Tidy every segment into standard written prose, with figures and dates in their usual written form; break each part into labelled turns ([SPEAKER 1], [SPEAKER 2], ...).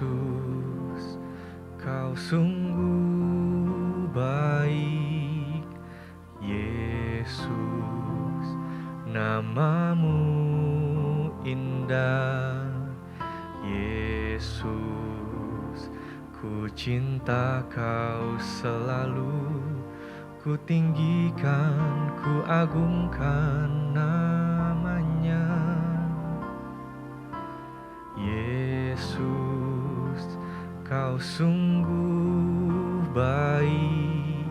[SPEAKER 1] Yesus, Kau sungguh baik. Yesus, namamu indah. Yesus, ku cinta Kau selalu. Ku tinggikan, ku agungkan namanya. Yesus, Kau sungguh baik.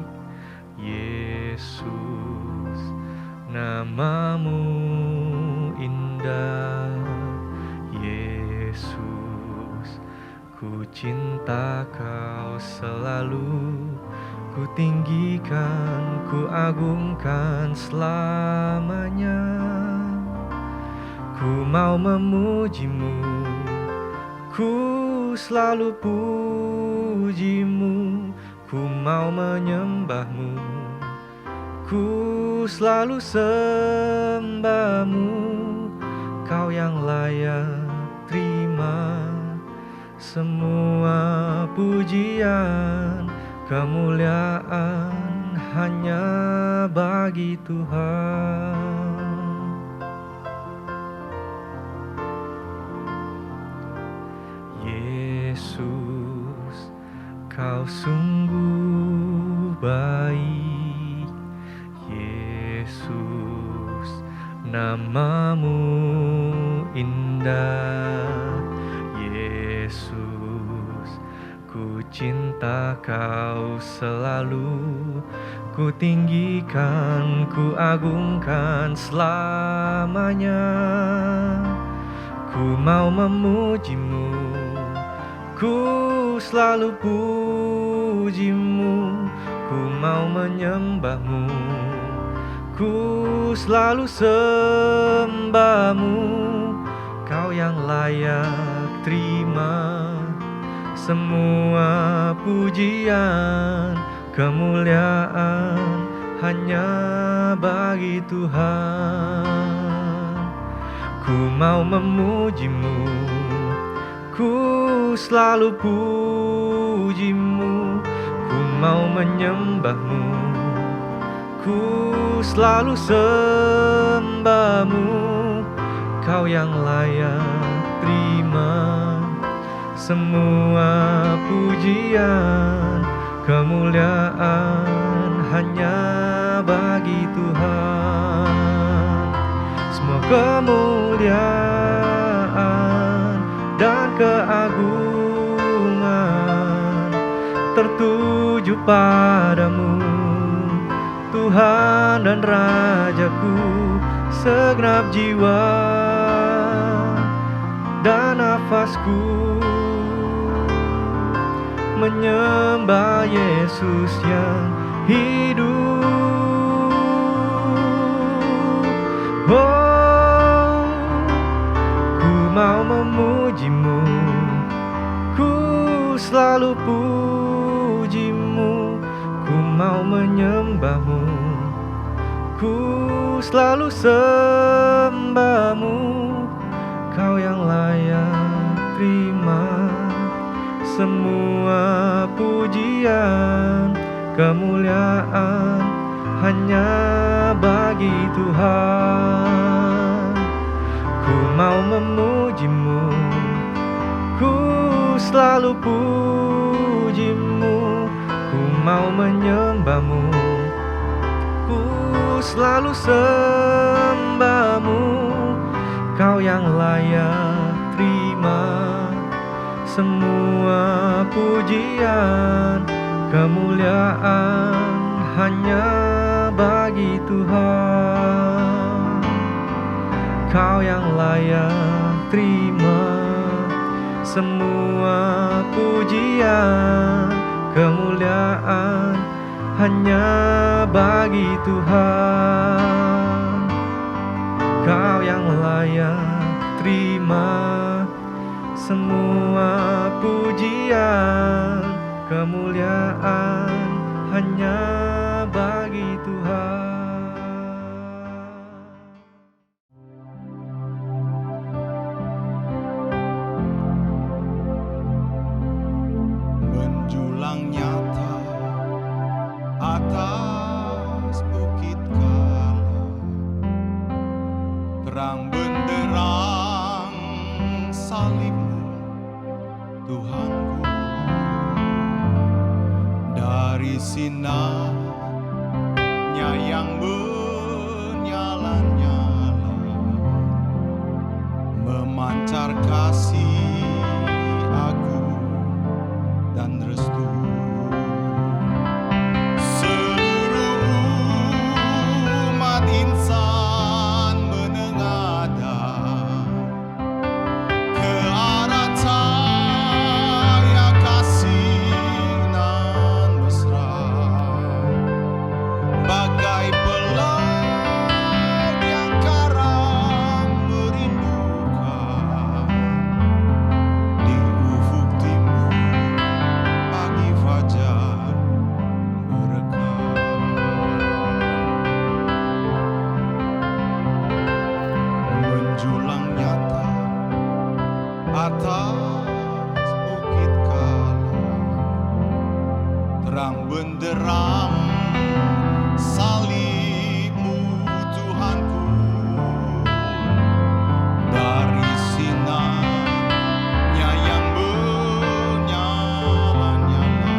[SPEAKER 1] Yesus, namamu indah. Yesus, ku cinta Kau selalu. Ku tinggikan, ku agungkan selamanya. Ku mau memujimu, ku selalu pujimu. Ku mau menyembahmu, ku selalu sembahmu. Kau yang layak terima semua pujian. Kemuliaan hanya bagi Tuhan. Yesus, Kau sungguh baik. Yesus, namamu indah. Yesus, ku cinta Kau selalu. Ku tinggikan, ku agungkan selamanya. Ku mau memujimu, ku selalu pujimu. Ku mau menyembahmu, ku selalu sembahmu. Kau yang layak terima semua pujian. Kemuliaan hanya bagi Tuhan. Ku mau memujimu, ku selalu pujimu. Ku mau menyembahmu, ku selalu sembahmu. Kau yang layak terima semua pujian. Kemuliaan hanya bagi Tuhan. Semua kemuliaan dan keagungan tertuju padamu, Tuhan dan Rajaku. Segenap jiwa dan nafasku menyembah Yesus yang hidup. Oh, ku mau memujimu, ku selalu pujimu. Ku mau menyembahmu, ku selalu sembahmu. Kau yang layak terima semua pujian. Kemuliaan hanya bagi Tuhan. Ku mau memujimu, ku selalu pujimu. Ku mau menyembahmu, ku selalu sembahmu. Kau yang layak terima semua pujian. Kemuliaan hanya bagi Tuhan. Kau yang layak terima semua pujian. Kemuliaan hanya bagi Tuhan. Kau yang layak terima semua pujian. Kemuliaan hanya bagi Tuhan.
[SPEAKER 2] sinarnya yang menyala-nyala, memancar kasih agung dan restu. Seluruh umat insan menengadah ke arah cahaya kasih nan mesra, bagai pelaut yang karam merindukan di ufuk timur pagi fajar merekah. Menjulang nyata atas bukit kala, terang benderang salibmu Tuhanku, dari sinarnya yang menyala-nyala,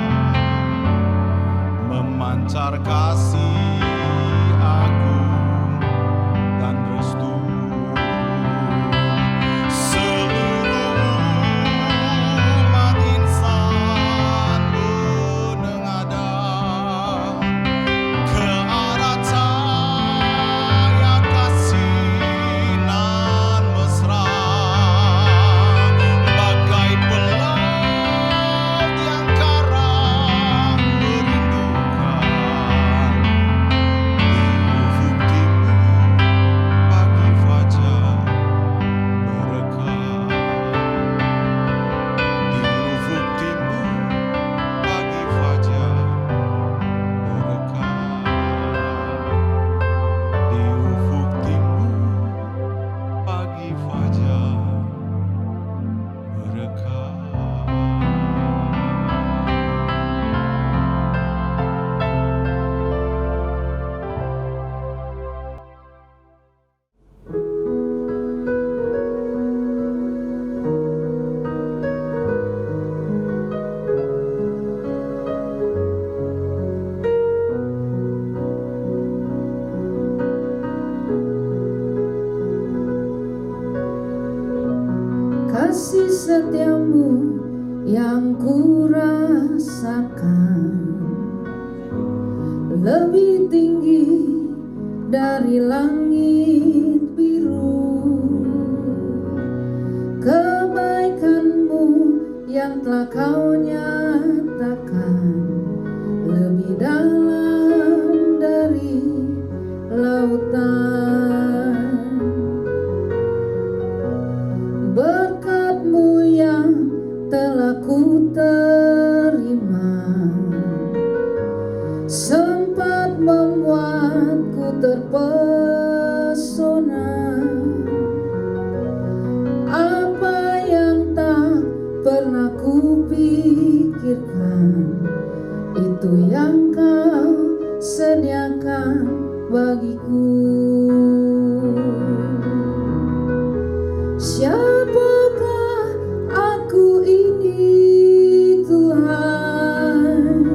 [SPEAKER 2] memancar kasih agung dan restu. Seluruh umat insan menengadah ke arah cahaya kasih nan mesra, bagai pelaut yang karam merindukan di ufuk timur pagi fajar merekah. Di ufuk timur pagi fajar merekah. Di ufuk timur pagi fajar merekah.
[SPEAKER 3] Kasih setiamu yang ku rasakan lebih tinggi dari langit biru. Kebaikanmu yang telah kau nyatakan lebih dalam dari lautan. Berkat-Mu yang telah ku terima sempat membuatku terpesona. Apa yang tak pernah ku pikirkan, itu yang kau sediakan bagiku. Siapakah aku ini Tuhan?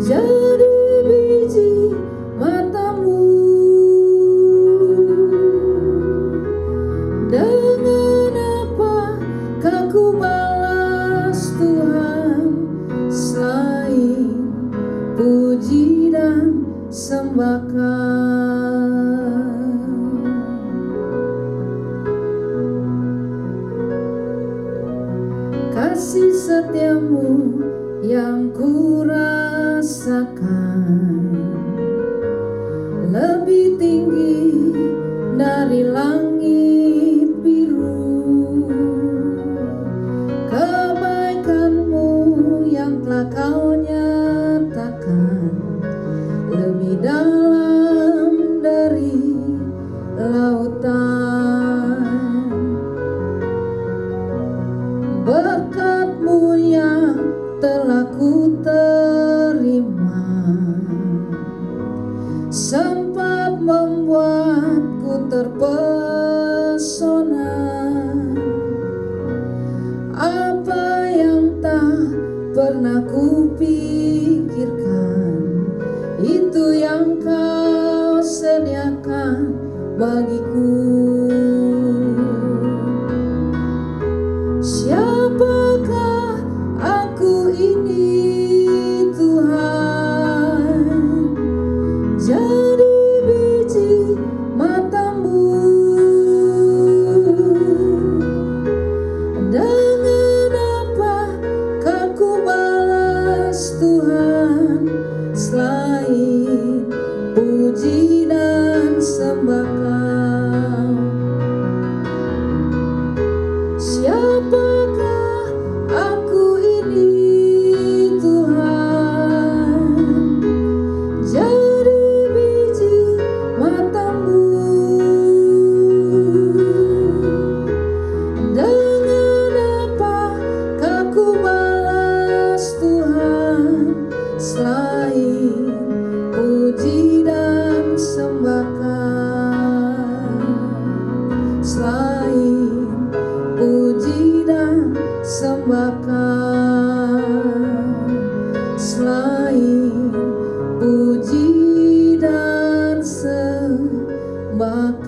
[SPEAKER 3] Jadi biji mata-Mu. Dengan apakah ku balas Tuhan selain puji dan sembahkan? Kasih setiamu yang ku rasakan lebih tinggi dari langit biru. Kebaikan-Mu yang telah kau nyatakan lebih dalam dari lautan. Berkat-Mu yang telah ku terima sempat membuatku terpesona. Apa yang tak pernah ku pikirkan, yang Kau sediakan bagiku. Siapakah aku ini Tuhan? Jadi biji mata-Mu. Dengan apakah ku balas Tuhan selain puji dan sembah Kau? Siapakah aku ini Tuhan? Jadi biji mata-Mu. Dengan apakah ku balas Tuhan selain puji dan sembah Kau? Selain puji dan sembah Kau, selain puji dan sembah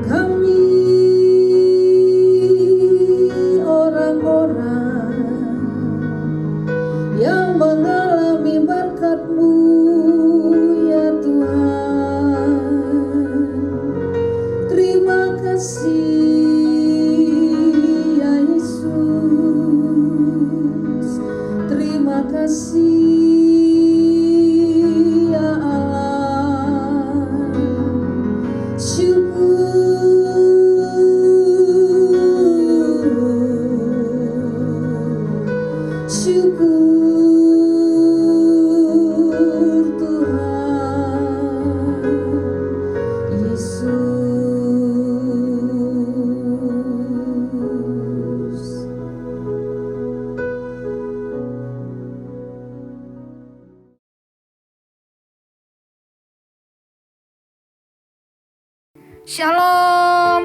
[SPEAKER 3] Kami orang-orang yang mengalami berkat-Mu, ya Tuhan. Terima kasih, ya Yesus. Terima kasih, ya Allah. Syukur Tuhan Yesus.
[SPEAKER 4] Shalom,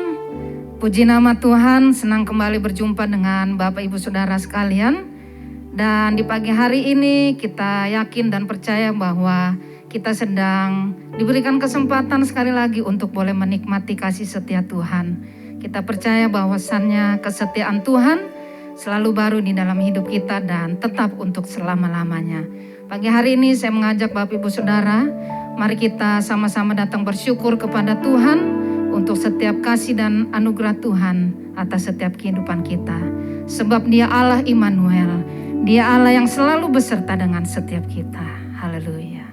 [SPEAKER 4] puji nama Tuhan. Senang kembali berjumpa dengan Bapak Ibu Saudara sekalian. Dan di pagi hari ini kita yakin dan percaya bahwa kita sedang diberikan kesempatan sekali lagi untuk boleh menikmati kasih setia Tuhan. Kita percaya bahwasannya kesetiaan Tuhan selalu baru di dalam hidup kita dan tetap untuk selama-lamanya. Pagi hari ini saya mengajak Bapak Ibu Saudara, mari kita sama-sama datang bersyukur kepada Tuhan untuk setiap kasih dan anugerah Tuhan atas setiap kehidupan kita. Sebab Dia Allah Immanuel, Dia Allah yang selalu beserta dengan setiap kita. Haleluya.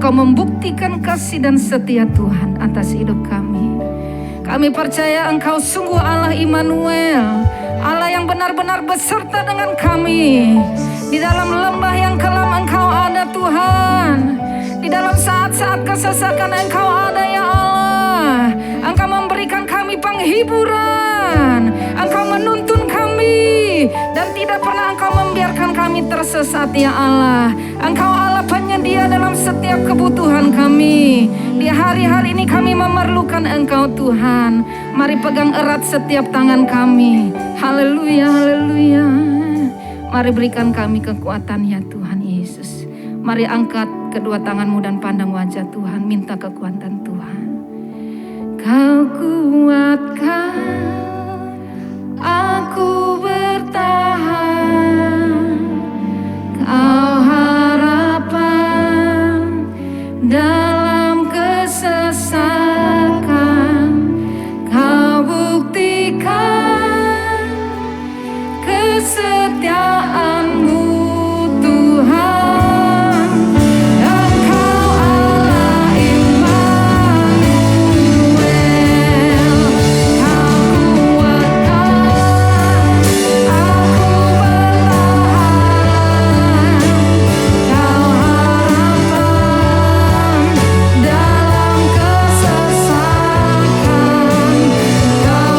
[SPEAKER 4] Engkau membuktikan kasih dan setia Tuhan atas hidup kami. Kami percaya Engkau sungguh Allah Immanuel, Allah yang benar-benar beserta dengan kami. Di dalam lembah yang kelam Engkau ada Tuhan. Di dalam saat-saat kesesakan Engkau ada ya Allah. Engkau memberikan kami penghiburan. Engkau menuntun kami. Dan tidak pernah Engkau membiarkan kami tersesat ya Allah. Engkau Allah penyedia dalam setiap kebutuhan kami. Di hari-hari ini kami memerlukan Engkau Tuhan. Mari pegang erat setiap tangan kami. Haleluya, haleluya. Mari berikan kami kekuatan ya Tuhan Yesus. Mari angkat kedua tanganmu dan pandang wajah Tuhan. Minta kekuatan Tuhan. Kau kuatkan aku bertahan. Kau harapan dalam kesesakan. Kau buktikan kesetiaanmu Tuhan. Engkau Allah Immanuel. Kau kuatkan aku bertahan. Kau harapan dalam kesesakan. Kau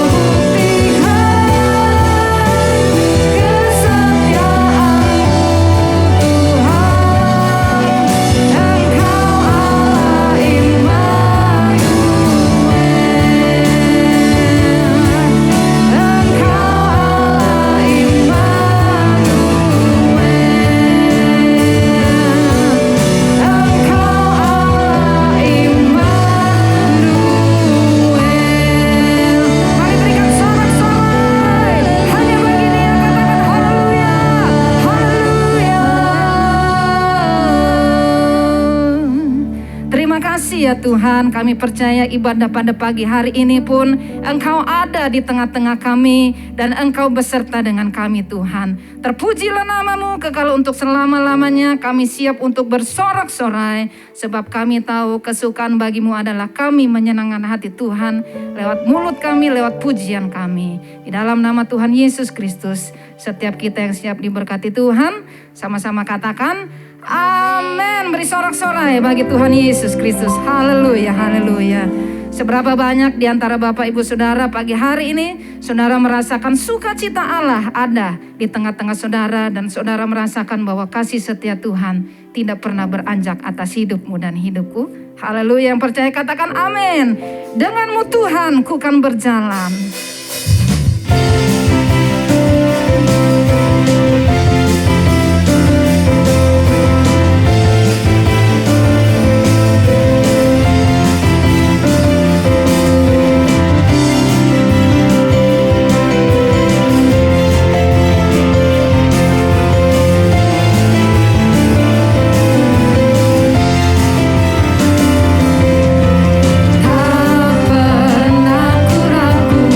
[SPEAKER 4] ya Tuhan, kami percaya ibadah pada pagi hari ini pun Engkau ada di tengah-tengah kami dan Engkau beserta dengan kami Tuhan. Terpujilah namamu kekal untuk selama-lamanya. Kami siap untuk bersorak-sorai sebab kami tahu kesukaan bagimu adalah kami menyenangkan hati Tuhan lewat mulut kami, lewat pujian kami. Di dalam nama Tuhan Yesus Kristus, setiap kita yang siap diberkati Tuhan, sama-sama katakan amin. Beri sorak-sorai bagi Tuhan Yesus Kristus. Haleluya, haleluya. Seberapa banyak di antara Bapak Ibu Saudara pagi hari ini saudara merasakan sukacita Allah ada di tengah-tengah saudara, dan saudara merasakan bahwa kasih setia Tuhan tidak pernah beranjak atas hidupmu dan hidupku. Haleluya. Yang percaya katakan amin. Denganmu Tuhan ku kan berjalan. Tak pernah ku ragu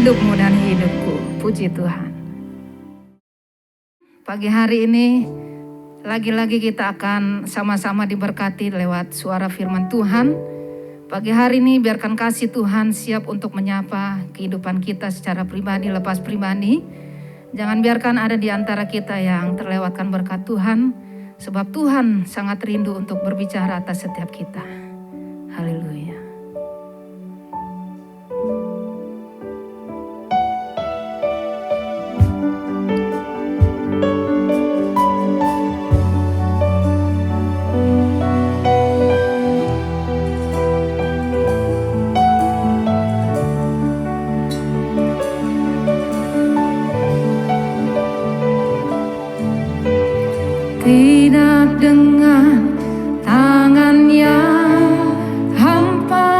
[SPEAKER 4] hidupmu dan hidupku. Puji Tuhan. Pagi hari ini lagi-lagi kita akan sama-sama diberkati lewat suara firman Tuhan. Pagi hari ini biarkan kasih Tuhan siap untuk menyapa kehidupan kita secara pribadi lepas pribadi. Jangan biarkan ada di antara kita yang terlewatkan berkat Tuhan, sebab Tuhan sangat rindu untuk berbicara atas setiap kita. Haleluya. Tidak dengan tangan yang hampa,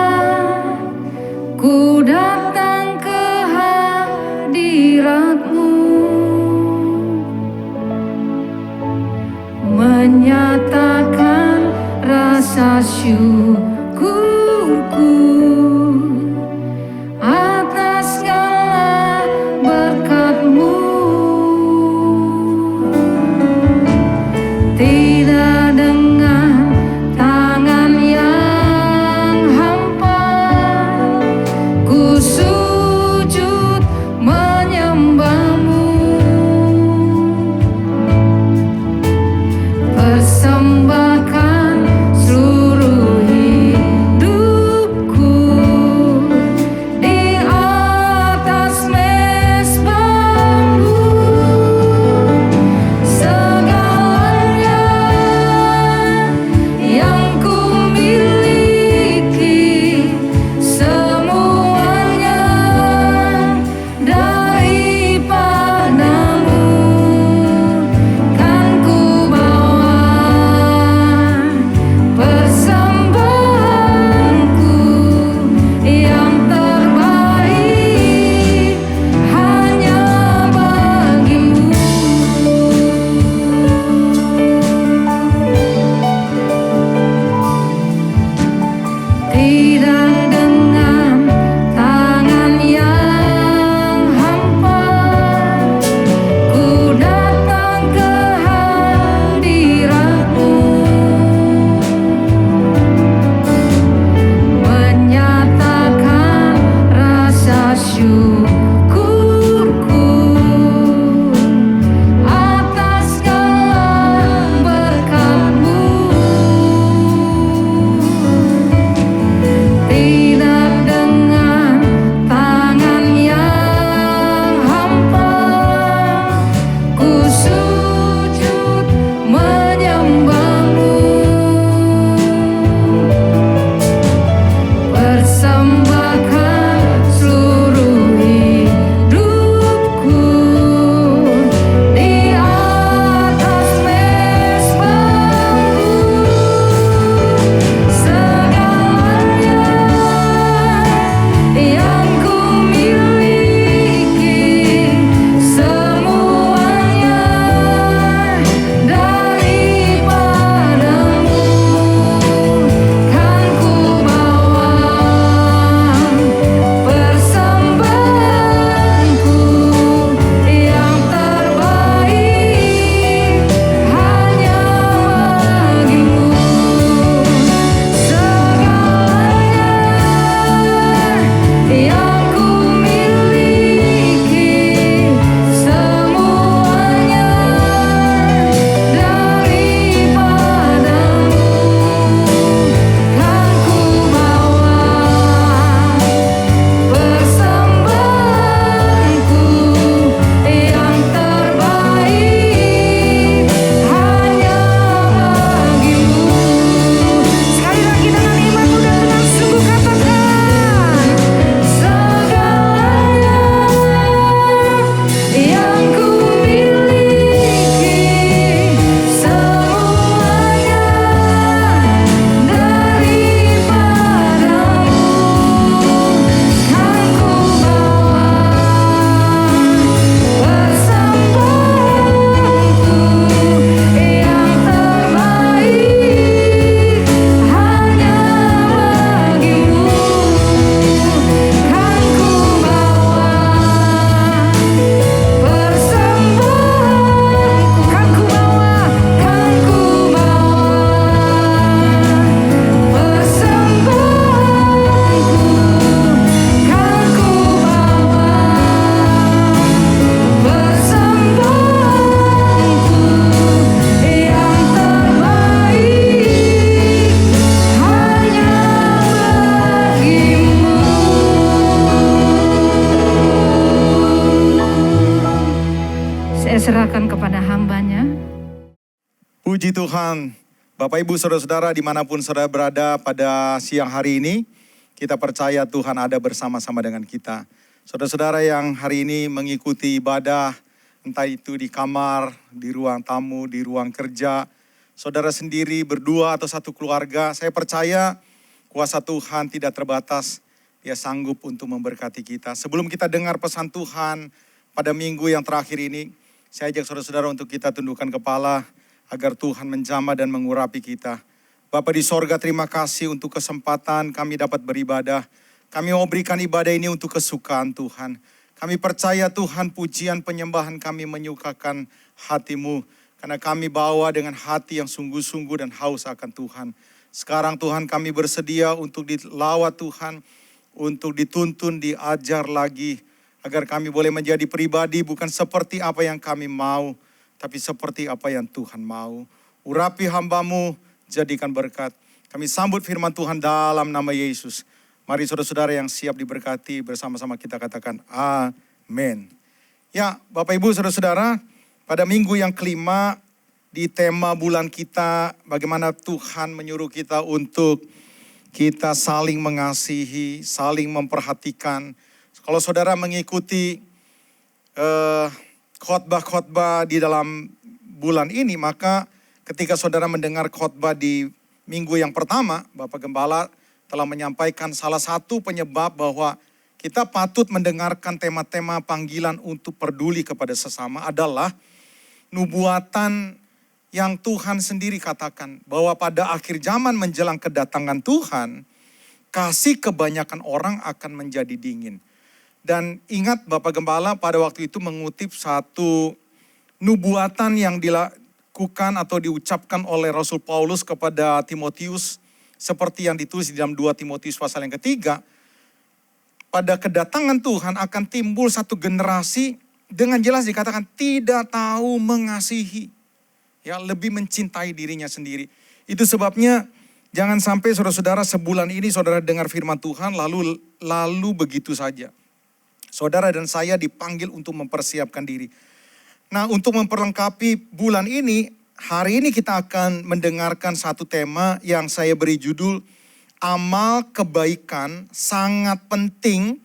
[SPEAKER 4] ku datang ke hadirat-Mu, menyatakan rasa syukurku atas segala berkat-Mu. Tidak dengan tangan yang hampa, ku sujud menyembah-Mu, persembahkan seluruh hidup.
[SPEAKER 5] Puji Tuhan, Bapak Ibu Saudara-saudara dimanapun saudara berada pada siang hari ini, kita percaya Tuhan ada bersama-sama dengan kita. Saudara-saudara yang hari ini mengikuti ibadah, entah itu di kamar, di ruang tamu, di ruang kerja, saudara sendiri berdua atau satu keluarga, saya percaya kuasa Tuhan tidak terbatas, Dia sanggup untuk memberkati kita. Sebelum kita dengar pesan Tuhan pada minggu yang terakhir ini, saya ajak saudara-saudara untuk kita tundukkan kepala, agar Tuhan menjamah dan mengurapi kita. Bapa di sorga, terima kasih untuk kesempatan kami dapat beribadah. Kami mau berikan ibadah ini untuk kesukaan Tuhan. Kami percaya Tuhan, pujian penyembahan kami menyukakan hati-Mu. Karena kami bawa dengan hati yang sungguh-sungguh dan haus akan Tuhan. Sekarang Tuhan kami bersedia untuk dilawat Tuhan. Untuk dituntun, diajar lagi. Agar kami boleh menjadi pribadi bukan seperti apa yang kami mau, tapi seperti apa yang Tuhan mau. Urapi hamba-Mu, jadikan berkat. Kami sambut firman Tuhan dalam nama Yesus. Mari saudara-saudara yang siap diberkati bersama-sama kita katakan amin. Ya, Bapak Ibu saudara-saudara, pada minggu yang kelima di tema bulan kita, bagaimana Tuhan menyuruh kita untuk kita saling mengasihi, saling memperhatikan. Kalau saudara mengikuti khotbah-khotbah di dalam bulan ini, maka ketika saudara mendengar khotbah di minggu yang pertama, Bapak Gembala telah menyampaikan salah satu penyebab bahwa kita patut mendengarkan tema-tema panggilan untuk peduli kepada sesama adalah nubuatan yang Tuhan sendiri katakan bahwa pada akhir zaman menjelang kedatangan Tuhan, kasih kebanyakan orang akan menjadi dingin. Dan ingat Bapak Gembala pada waktu itu mengutip satu nubuatan yang dilakukan atau diucapkan oleh Rasul Paulus kepada Timotius. Seperti yang ditulis di dalam 2 Timotius pasal yang ketiga. Pada kedatangan Tuhan akan timbul satu generasi dengan jelas dikatakan tidak tahu mengasihi. Ya, lebih mencintai dirinya sendiri. Itu sebabnya jangan sampai saudara-saudara sebulan ini saudara dengar firman Tuhan lalu begitu saja. Saudara dan saya dipanggil untuk mempersiapkan diri. Nah, untuk memperlengkapi bulan ini, hari ini kita akan mendengarkan satu tema yang saya beri judul Amal Kebaikan Sangat Penting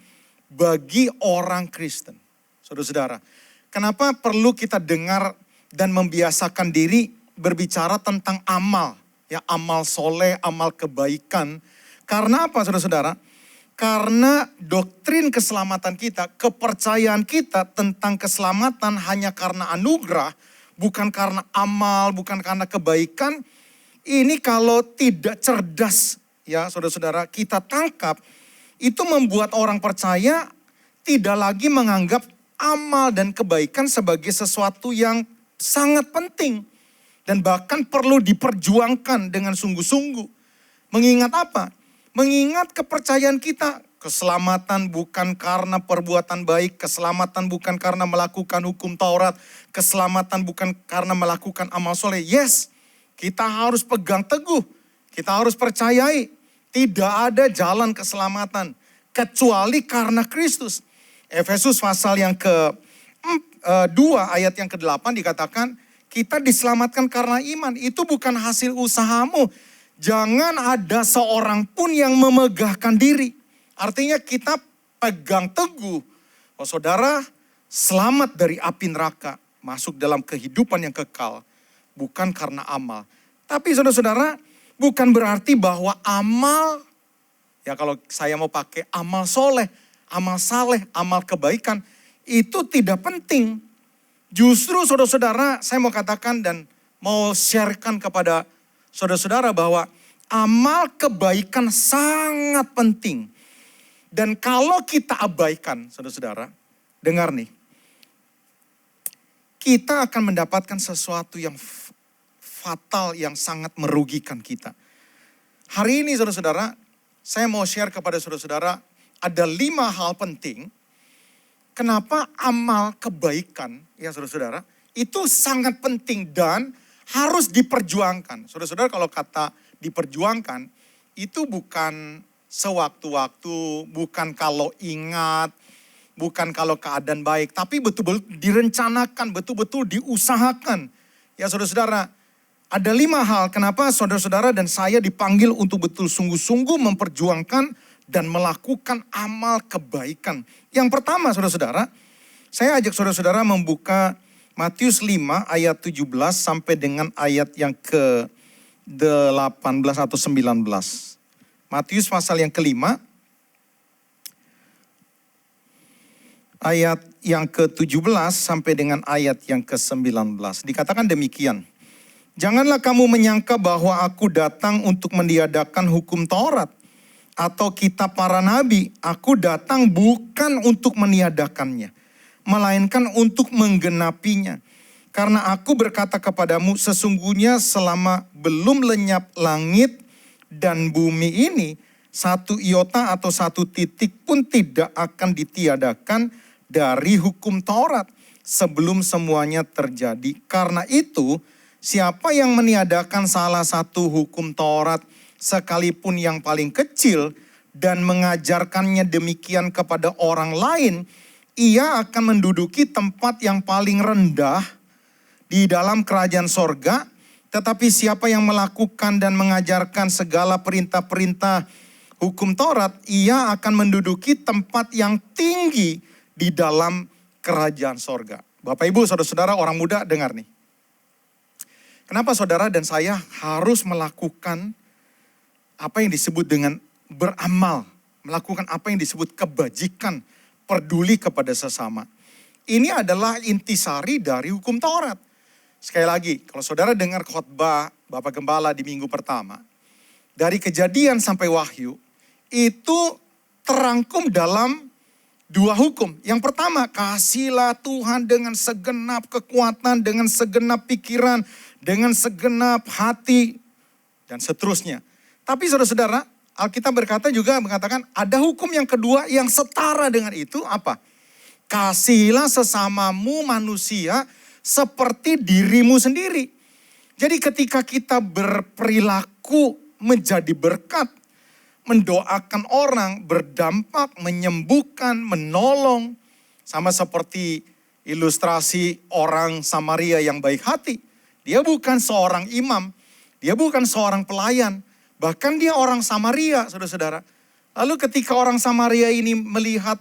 [SPEAKER 5] Bagi Orang Kristen. Saudara-saudara, kenapa perlu kita dengar dan membiasakan diri berbicara tentang amal? Ya, amal soleh, amal kebaikan. Karena apa saudara-saudara? Karena doktrin keselamatan kita, kepercayaan kita tentang keselamatan hanya karena anugerah, bukan karena amal, bukan karena kebaikan. Ini kalau tidak cerdas, ya saudara-saudara, kita tangkap, itu membuat orang percaya tidak lagi menganggap amal dan kebaikan sebagai sesuatu yang sangat penting. Dan bahkan perlu diperjuangkan dengan sungguh-sungguh. Mengingat apa? Mengingat kepercayaan kita, keselamatan bukan karena perbuatan baik, keselamatan bukan karena melakukan hukum Taurat, keselamatan bukan karena melakukan amal soleh. Yes, kita harus pegang teguh, kita harus percayai, tidak ada jalan keselamatan kecuali karena Kristus. Efesus pasal yang ke-2 ayat yang ke-8 dikatakan, kita diselamatkan karena iman, itu bukan hasil usahamu. Jangan ada seorang pun yang memegahkan diri. Artinya kita pegang teguh. Oh saudara, selamat dari api neraka. Masuk dalam kehidupan yang kekal. Bukan karena amal. Tapi saudara-saudara, bukan berarti bahwa amal, ya kalau saya mau pakai amal soleh, amal saleh, amal kebaikan, itu tidak penting. Justru saudara-saudara, saya mau katakan dan mau sharekan kepada saudara-saudara bahwa amal kebaikan sangat penting. Dan kalau kita abaikan, saudara-saudara, dengar nih. Kita akan mendapatkan sesuatu yang fatal, yang sangat merugikan kita. Hari ini saudara-saudara, saya mau share kepada saudara-saudara, ada 5 hal penting. Kenapa amal kebaikan, ya saudara-saudara, itu sangat penting dan harus diperjuangkan. Saudara-saudara, kalau kata diperjuangkan, itu bukan sewaktu-waktu, bukan kalau ingat, bukan kalau keadaan baik, tapi betul-betul direncanakan, betul-betul diusahakan. Ya saudara-saudara, Ada 5 hal kenapa saudara-saudara dan saya dipanggil untuk betul sungguh-sungguh memperjuangkan dan melakukan amal kebaikan. Yang pertama saudara-saudara, saya ajak saudara-saudara membuka Matius 5 ayat 17 sampai dengan ayat yang ke-18 atau 19. Matius pasal yang kelima, ayat yang ke-17 sampai dengan ayat yang ke-19. Dikatakan demikian. Janganlah kamu menyangka bahwa aku datang untuk meniadakan hukum Taurat atau kitab para nabi. Aku datang bukan untuk meniadakannya, melainkan untuk menggenapinya. Karena aku berkata kepadamu, sesungguhnya selama belum lenyap langit dan bumi ini, 1 iota atau 1 titik pun tidak akan ditiadakan dari hukum Taurat sebelum semuanya terjadi. Karena itu, siapa yang meniadakan salah satu hukum Taurat sekalipun yang paling kecil dan mengajarkannya demikian kepada orang lain, ia akan menduduki tempat yang paling rendah di dalam kerajaan sorga. Tetapi siapa yang melakukan dan mengajarkan segala perintah-perintah hukum Taurat, ia akan menduduki tempat yang tinggi di dalam kerajaan sorga. Bapak Ibu, saudara-saudara, orang muda dengar nih. Kenapa saudara dan saya harus melakukan apa yang disebut dengan beramal, melakukan apa yang disebut kebajikan, peduli kepada sesama. Ini adalah intisari dari hukum Taurat. Sekali lagi, kalau saudara dengar khotbah Bapak Gembala di minggu pertama, dari Kejadian sampai Wahyu, itu terangkum dalam 2 hukum. Yang pertama, kasihlah Tuhan dengan segenap kekuatan, dengan segenap pikiran, dengan segenap hati, dan seterusnya. Tapi saudara-saudara, Alkitab berkata juga mengatakan ada hukum yang kedua yang setara dengan itu, apa? Kasihilah sesamamu manusia seperti dirimu sendiri. Jadi ketika kita berperilaku menjadi berkat, mendoakan orang, berdampak, menyembuhkan, menolong, sama seperti ilustrasi orang Samaria yang baik hati. Dia bukan seorang imam, dia bukan seorang pelayan, bahkan dia orang Samaria, saudara-saudara. Lalu ketika orang Samaria ini melihat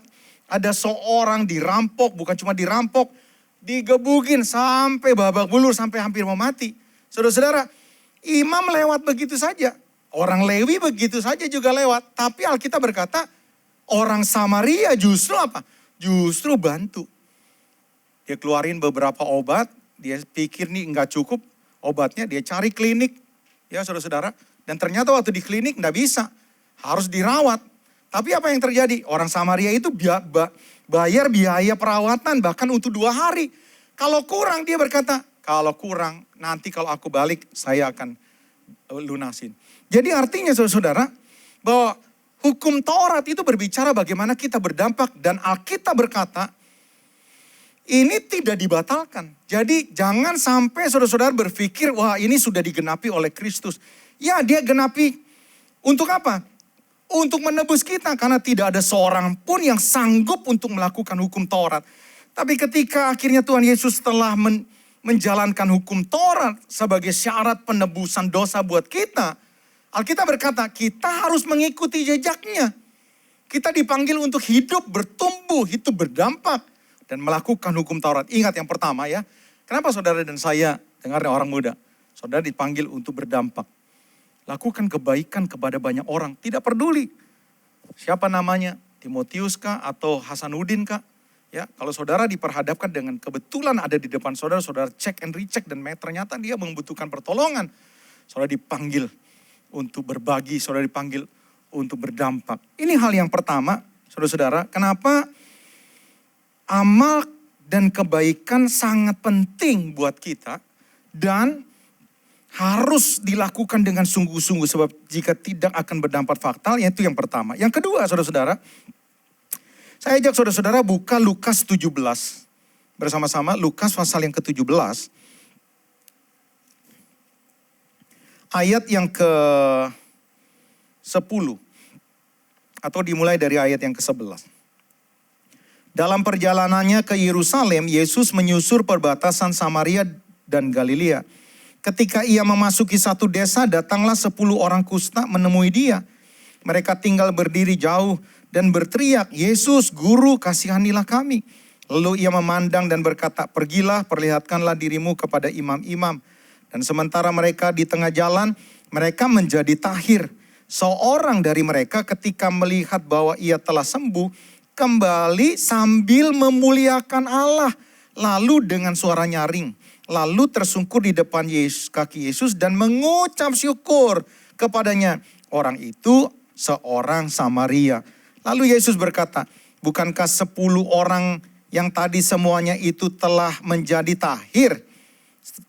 [SPEAKER 5] ada seorang dirampok, bukan cuma dirampok, digebukin sampai babak belur, sampai hampir mau mati. Saudara-saudara, imam lewat begitu saja. Orang Lewi begitu saja juga lewat. Tapi Alkitab berkata, orang Samaria justru apa? Justru bantu. Dia keluarin beberapa obat, dia pikir nih nggak cukup obatnya, dia cari klinik. Ya saudara-saudara, dan ternyata waktu di klinik nggak bisa, harus dirawat. Tapi apa yang terjadi? Orang Samaria itu bayar biaya perawatan bahkan untuk 2 hari. Kalau kurang dia berkata, kalau kurang nanti kalau aku balik saya akan lunasin. Jadi artinya saudara-saudara bahwa hukum Taurat itu berbicara bagaimana kita berdampak dan Alkitab berkata ini tidak dibatalkan. Jadi jangan sampai saudara-saudara berpikir wah ini sudah digenapi oleh Kristus. Ya dia genapi untuk apa? Untuk menebus kita karena tidak ada seorang pun yang sanggup untuk melakukan hukum Taurat. Tapi ketika akhirnya Tuhan Yesus telah menjalankan hukum Taurat sebagai syarat penebusan dosa buat kita, Alkitab berkata kita harus mengikuti jejaknya. Kita dipanggil untuk hidup, bertumbuh, hidup berdampak dan melakukan hukum Taurat. Ingat yang pertama ya, kenapa saudara dan saya, dengar orang muda, saudara dipanggil untuk berdampak. Lakukan kebaikan kepada banyak orang, tidak peduli siapa namanya, Timotius kah atau Hasanuddin kah. Ya, kalau saudara diperhadapkan dengan kebetulan ada di depan saudara, saudara cek and recheck dan ternyata dia membutuhkan pertolongan. Saudara dipanggil untuk berbagi, saudara dipanggil untuk berdampak. Ini hal yang pertama, saudara-saudara, kenapa amal dan kebaikan sangat penting buat kita dan harus dilakukan dengan sungguh-sungguh sebab jika tidak akan berdampak fatal, yaitu yang pertama. Yang kedua, saudara-saudara, saya ajak saudara-saudara buka Lukas 17 bersama-sama, Lukas pasal yang ke-17. Ayat yang ke-10 atau dimulai dari ayat yang ke-11. Dalam perjalanannya ke Yerusalem, Yesus menyusur perbatasan Samaria dan Galilea. Ketika ia memasuki satu desa, datanglah 10 orang kusta menemui dia. Mereka tinggal berdiri jauh dan berteriak, "Yesus, Guru, kasihanilah kami." Lalu ia memandang dan berkata, "Pergilah, perlihatkanlah dirimu kepada imam-imam." Dan sementara mereka di tengah jalan, mereka menjadi tahir. Seorang dari mereka ketika melihat bahwa ia telah sembuh, kembali sambil memuliakan Allah. Lalu dengan suara nyaring, lalu tersungkur di depan kaki Yesus dan mengucap syukur kepadanya. Orang itu seorang Samaria. Lalu Yesus berkata, "Bukankah 10 orang yang tadi semuanya itu telah menjadi tahir,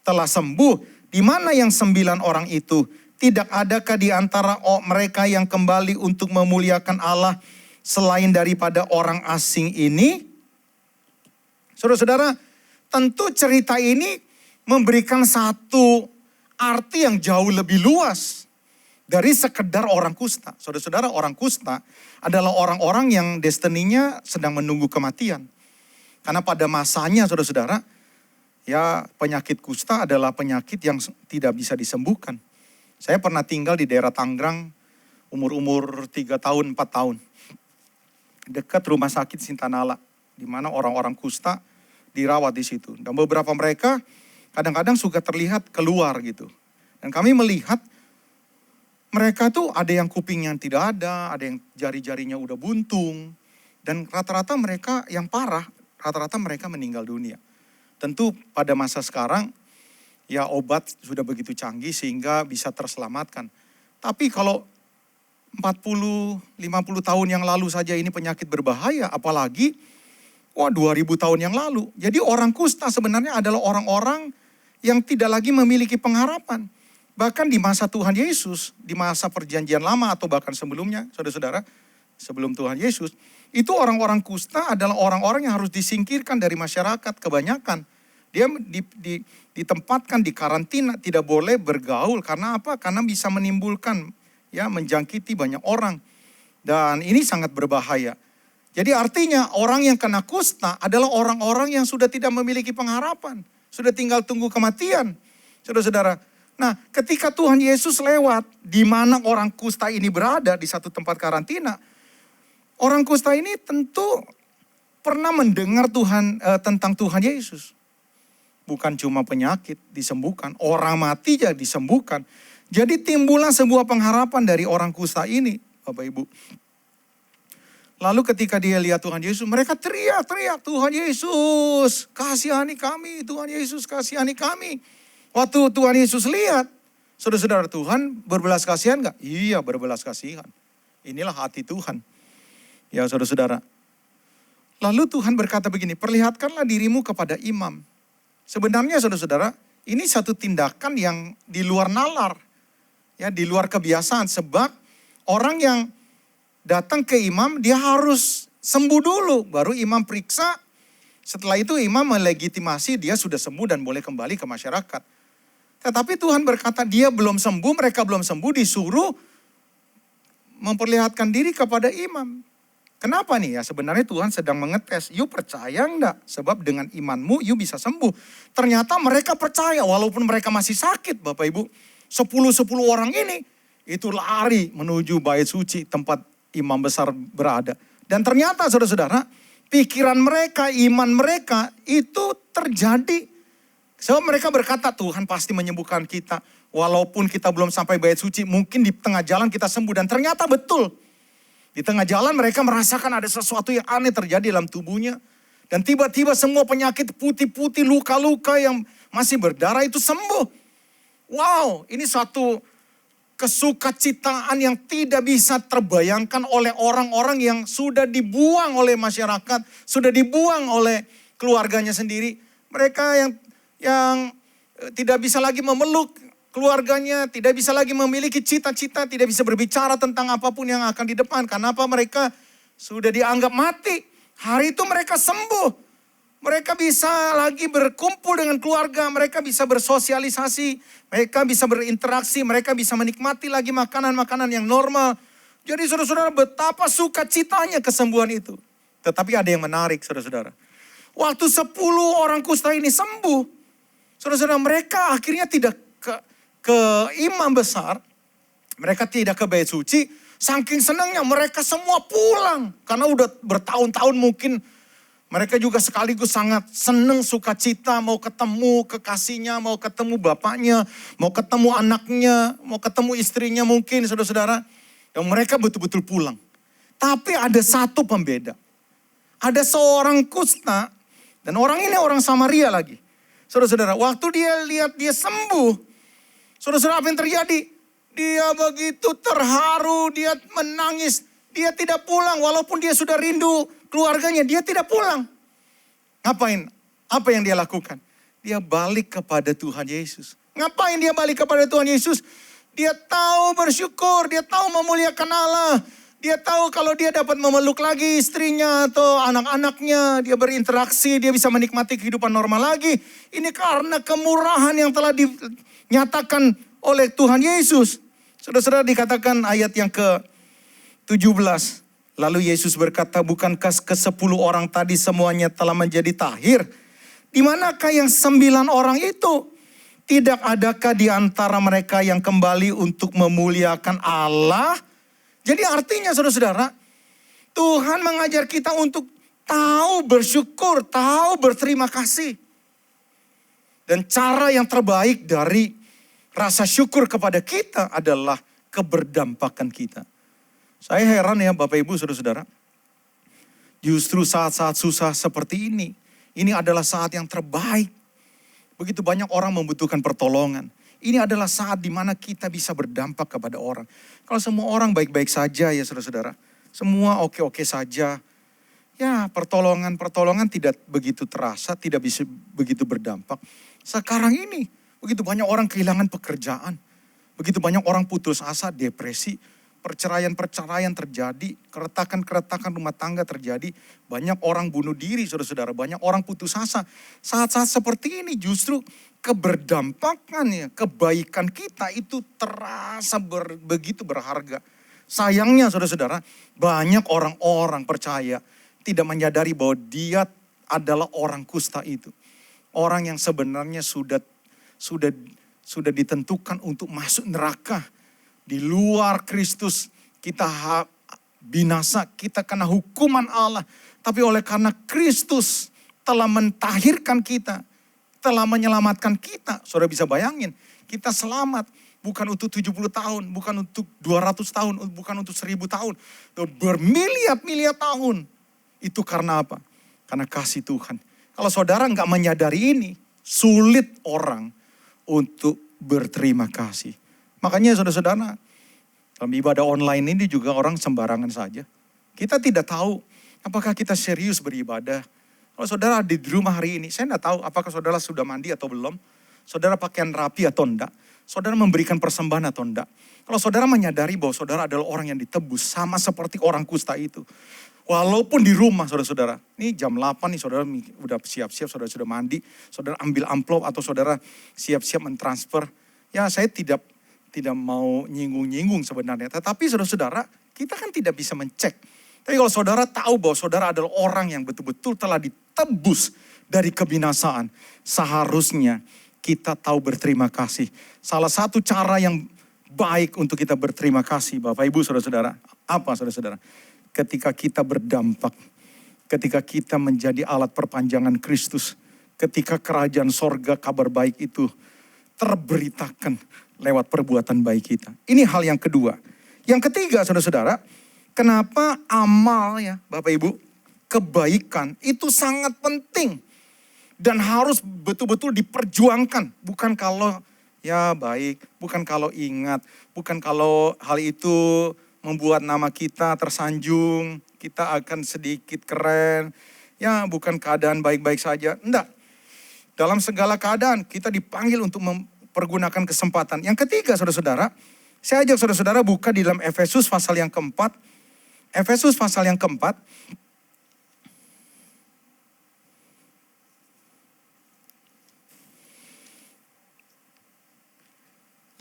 [SPEAKER 5] telah sembuh? Di mana yang 9 orang itu? Tidak adakah di antara mereka yang kembali untuk memuliakan Allah selain daripada orang asing ini?" Saudara-saudara, tentu cerita ini memberikan satu arti yang jauh lebih luas dari sekedar orang kusta. Saudara-saudara, orang kusta adalah orang-orang yang destininya sedang menunggu kematian. Karena pada masanya, saudara-saudara, ya penyakit kusta adalah penyakit yang tidak bisa disembuhkan. Saya pernah tinggal di daerah Tangerang, umur-umur 3 tahun, 4 tahun. Dekat rumah sakit Sintanala, di mana orang-orang kusta dirawat di situ. Dan beberapa mereka kadang-kadang suka terlihat keluar gitu. Dan kami melihat mereka tuh ada yang kupingnya tidak ada yang jari-jarinya udah buntung. Dan rata-rata mereka yang parah, rata-rata mereka meninggal dunia. Tentu pada masa sekarang ya obat sudah begitu canggih sehingga bisa terselamatkan. Tapi kalau 40-50 tahun yang lalu saja ini penyakit berbahaya, apalagi 2000 tahun yang lalu. Jadi orang kusta sebenarnya adalah orang-orang yang tidak lagi memiliki pengharapan. Bahkan di masa Tuhan Yesus, di masa perjanjian lama atau bahkan sebelumnya, saudara-saudara, sebelum Tuhan Yesus, itu orang-orang kusta adalah orang-orang yang harus disingkirkan dari masyarakat kebanyakan. Dia ditempatkan di karantina, tidak boleh bergaul. Karena apa? Karena bisa menimbulkan, ya menjangkiti banyak orang. Dan ini sangat berbahaya. Jadi artinya orang yang kena kusta adalah orang-orang yang sudah tidak memiliki pengharapan. Sudah tinggal tunggu kematian. Saudara-saudara. Nah, ketika Tuhan Yesus lewat di mana orang kusta ini berada di satu tempat karantina, orang kusta ini tentu pernah mendengar tentang Tuhan Yesus. Bukan cuma penyakit disembuhkan, orang mati juga disembuhkan. Jadi timbullah sebuah pengharapan dari orang kusta ini, Bapak Ibu. Lalu ketika dia lihat Tuhan Yesus, mereka teriak-teriak, "Tuhan Yesus, kasihani kami, Tuhan Yesus, kasihani kami." Waktu Tuhan Yesus lihat, saudara-saudara, Tuhan berbelas kasihan enggak? Iya, berbelas kasihan. Inilah hati Tuhan. Ya, saudara-saudara. Lalu Tuhan berkata begini, "Perlihatkanlah dirimu kepada imam." Sebenarnya saudara-saudara, ini satu tindakan yang di luar nalar. Ya, di luar kebiasaan. Sebab orang yang datang ke imam, dia harus sembuh dulu. Baru imam periksa. Setelah itu imam melegitimasi dia sudah sembuh dan boleh kembali ke masyarakat. Tetapi Tuhan berkata dia belum sembuh, mereka belum sembuh, disuruh memperlihatkan diri kepada imam. Kenapa nih ya? Sebenarnya Tuhan sedang mengetes. You percaya enggak? Sebab dengan imanmu you bisa sembuh. Ternyata mereka percaya walaupun mereka masih sakit, Bapak Ibu. 10 orang ini itu lari menuju bait suci tempat imam besar berada. Dan ternyata saudara-saudara, pikiran mereka, iman mereka itu terjadi. Sebab mereka berkata, Tuhan pasti menyembuhkan kita. Walaupun kita belum sampai bait suci, mungkin di tengah jalan kita sembuh. Dan ternyata betul. Di tengah jalan mereka merasakan ada sesuatu yang aneh terjadi dalam tubuhnya. Dan tiba-tiba semua penyakit putih-putih, luka-luka yang masih berdarah itu sembuh. Wow, ini suatu kesukacitaan yang tidak bisa terbayangkan oleh orang-orang yang sudah dibuang oleh masyarakat, sudah dibuang oleh keluarganya sendiri. Mereka yang tidak bisa lagi memeluk keluarganya, tidak bisa lagi memiliki cita-cita, tidak bisa berbicara tentang apapun yang akan di depan. Karena apa? Mereka sudah dianggap mati. Hari itu mereka sembuh. Mereka bisa lagi berkumpul dengan keluarga, mereka bisa bersosialisasi, mereka bisa berinteraksi, mereka bisa menikmati lagi makanan-makanan yang normal. Jadi saudara-saudara, betapa sukacitanya kesembuhan itu. Tetapi ada yang menarik saudara-saudara. Waktu 10 orang kusta ini sembuh, saudara-saudara, mereka akhirnya tidak ke imam besar, mereka tidak ke bait suci, saking senangnya mereka semua pulang. Karena udah bertahun-tahun mungkin mereka juga sekaligus sangat senang, sukacita, mau ketemu kekasihnya, mau ketemu bapaknya, mau ketemu anaknya, mau ketemu istrinya mungkin saudara-saudara. Dan mereka betul-betul pulang. Tapi ada satu pembeda. Ada seorang kusta, dan orang ini orang Samaria lagi. Saudara-saudara, waktu dia lihat dia sembuh, saudara-saudara apa yang terjadi? Dia begitu terharu, dia menangis. Dia tidak pulang walaupun dia sudah rindu keluarganya, dia tidak pulang. Ngapain? Apa yang dia lakukan? Dia balik kepada Tuhan Yesus. Ngapain dia balik kepada Tuhan Yesus? Dia tahu bersyukur, dia tahu memuliakan Allah. Dia tahu kalau dia dapat memeluk lagi istrinya atau anak-anaknya, dia berinteraksi, dia bisa menikmati kehidupan normal lagi. Ini karena kemurahan yang telah dinyatakan oleh Tuhan Yesus. Saudara-saudara, dikatakan ayat yang ke-17. Lalu Yesus berkata, bukankah ke-10 orang tadi semuanya telah menjadi tahir? Di manakah yang 9 orang itu? Tidak adakah di antara mereka yang kembali untuk memuliakan Allah? Jadi artinya saudara-saudara, Tuhan mengajar kita untuk tahu bersyukur, tahu berterima kasih. Dan cara yang terbaik dari rasa syukur kepada kita adalah keberdampakan kita. Saya heran ya Bapak Ibu saudara-saudara. Justru saat-saat susah seperti ini adalah saat yang terbaik. Begitu banyak orang membutuhkan pertolongan. Ini adalah saat di mana kita bisa berdampak kepada orang. Kalau semua orang baik-baik saja ya saudara-saudara. Semua oke-oke saja. Ya pertolongan tidak begitu terasa, tidak bisa begitu berdampak. Sekarang ini begitu banyak orang kehilangan pekerjaan. Begitu banyak orang putus asa, depresi. Perceraian-perceraian terjadi, keretakan-keretakan rumah tangga terjadi. Banyak orang bunuh diri saudara-saudara, banyak orang putus asa. Saat-saat seperti ini justru keberdampakannya, kebaikan kita itu terasa begitu berharga. Sayangnya saudara-saudara, banyak orang-orang percaya tidak menyadari bahwa dia adalah orang kusta itu. Orang yang sebenarnya sudah ditentukan untuk masuk neraka. Di luar Kristus kita binasa, kita kena hukuman Allah. Tapi oleh karena Kristus telah mentahirkan kita, telah menyelamatkan kita. Saudara bisa bayangin, kita selamat bukan untuk 70 tahun, bukan untuk 200 tahun, bukan untuk 1000 tahun. Bermiliar-miliar tahun. Itu karena apa? Karena kasih Tuhan. Kalau saudara nggak menyadari ini, sulit orang untuk berterima kasih. Makanya saudara-saudara, dalam ibadah online ini juga orang sembarangan saja. Kita tidak tahu apakah kita serius beribadah. Kalau saudara di rumah hari ini, saya tidak tahu apakah saudara sudah mandi atau belum. Saudara pakaian rapi atau enggak. Saudara memberikan persembahan atau enggak. Kalau saudara menyadari bahwa saudara adalah orang yang ditebus sama seperti orang kusta itu. Walaupun di rumah saudara-saudara, ini jam 8 nih saudara udah siap-siap, saudara sudah mandi. Saudara ambil amplop atau saudara siap-siap mentransfer. Ya saya tidak mau nyinggung-nyinggung sebenarnya. Tetapi saudara-saudara, kita kan tidak bisa mencek. Tapi kalau saudara tahu bahwa saudara adalah orang yang betul-betul telah ditebus dari kebinasaan. Seharusnya kita tahu berterima kasih. Salah satu cara yang baik untuk kita berterima kasih Bapak Ibu saudara-saudara. Apa saudara-saudara? Ketika kita berdampak. Ketika kita menjadi alat perpanjangan Kristus. Ketika kerajaan sorga kabar baik itu terberitakan lewat perbuatan baik kita. Ini hal yang kedua. Yang ketiga saudara-saudara, kenapa amal ya Bapak Ibu, kebaikan itu sangat penting. Dan harus betul-betul diperjuangkan. Bukan kalau ya baik, bukan kalau ingat, bukan kalau hal itu membuat nama kita tersanjung, kita akan sedikit keren. Ya bukan keadaan baik-baik saja, enggak. Dalam segala keadaan kita dipanggil untuk mempergunakan kesempatan. Yang ketiga saudara-saudara, saya ajak saudara-saudara buka di dalam Efesus pasal yang keempat. Efesus pasal yang keempat.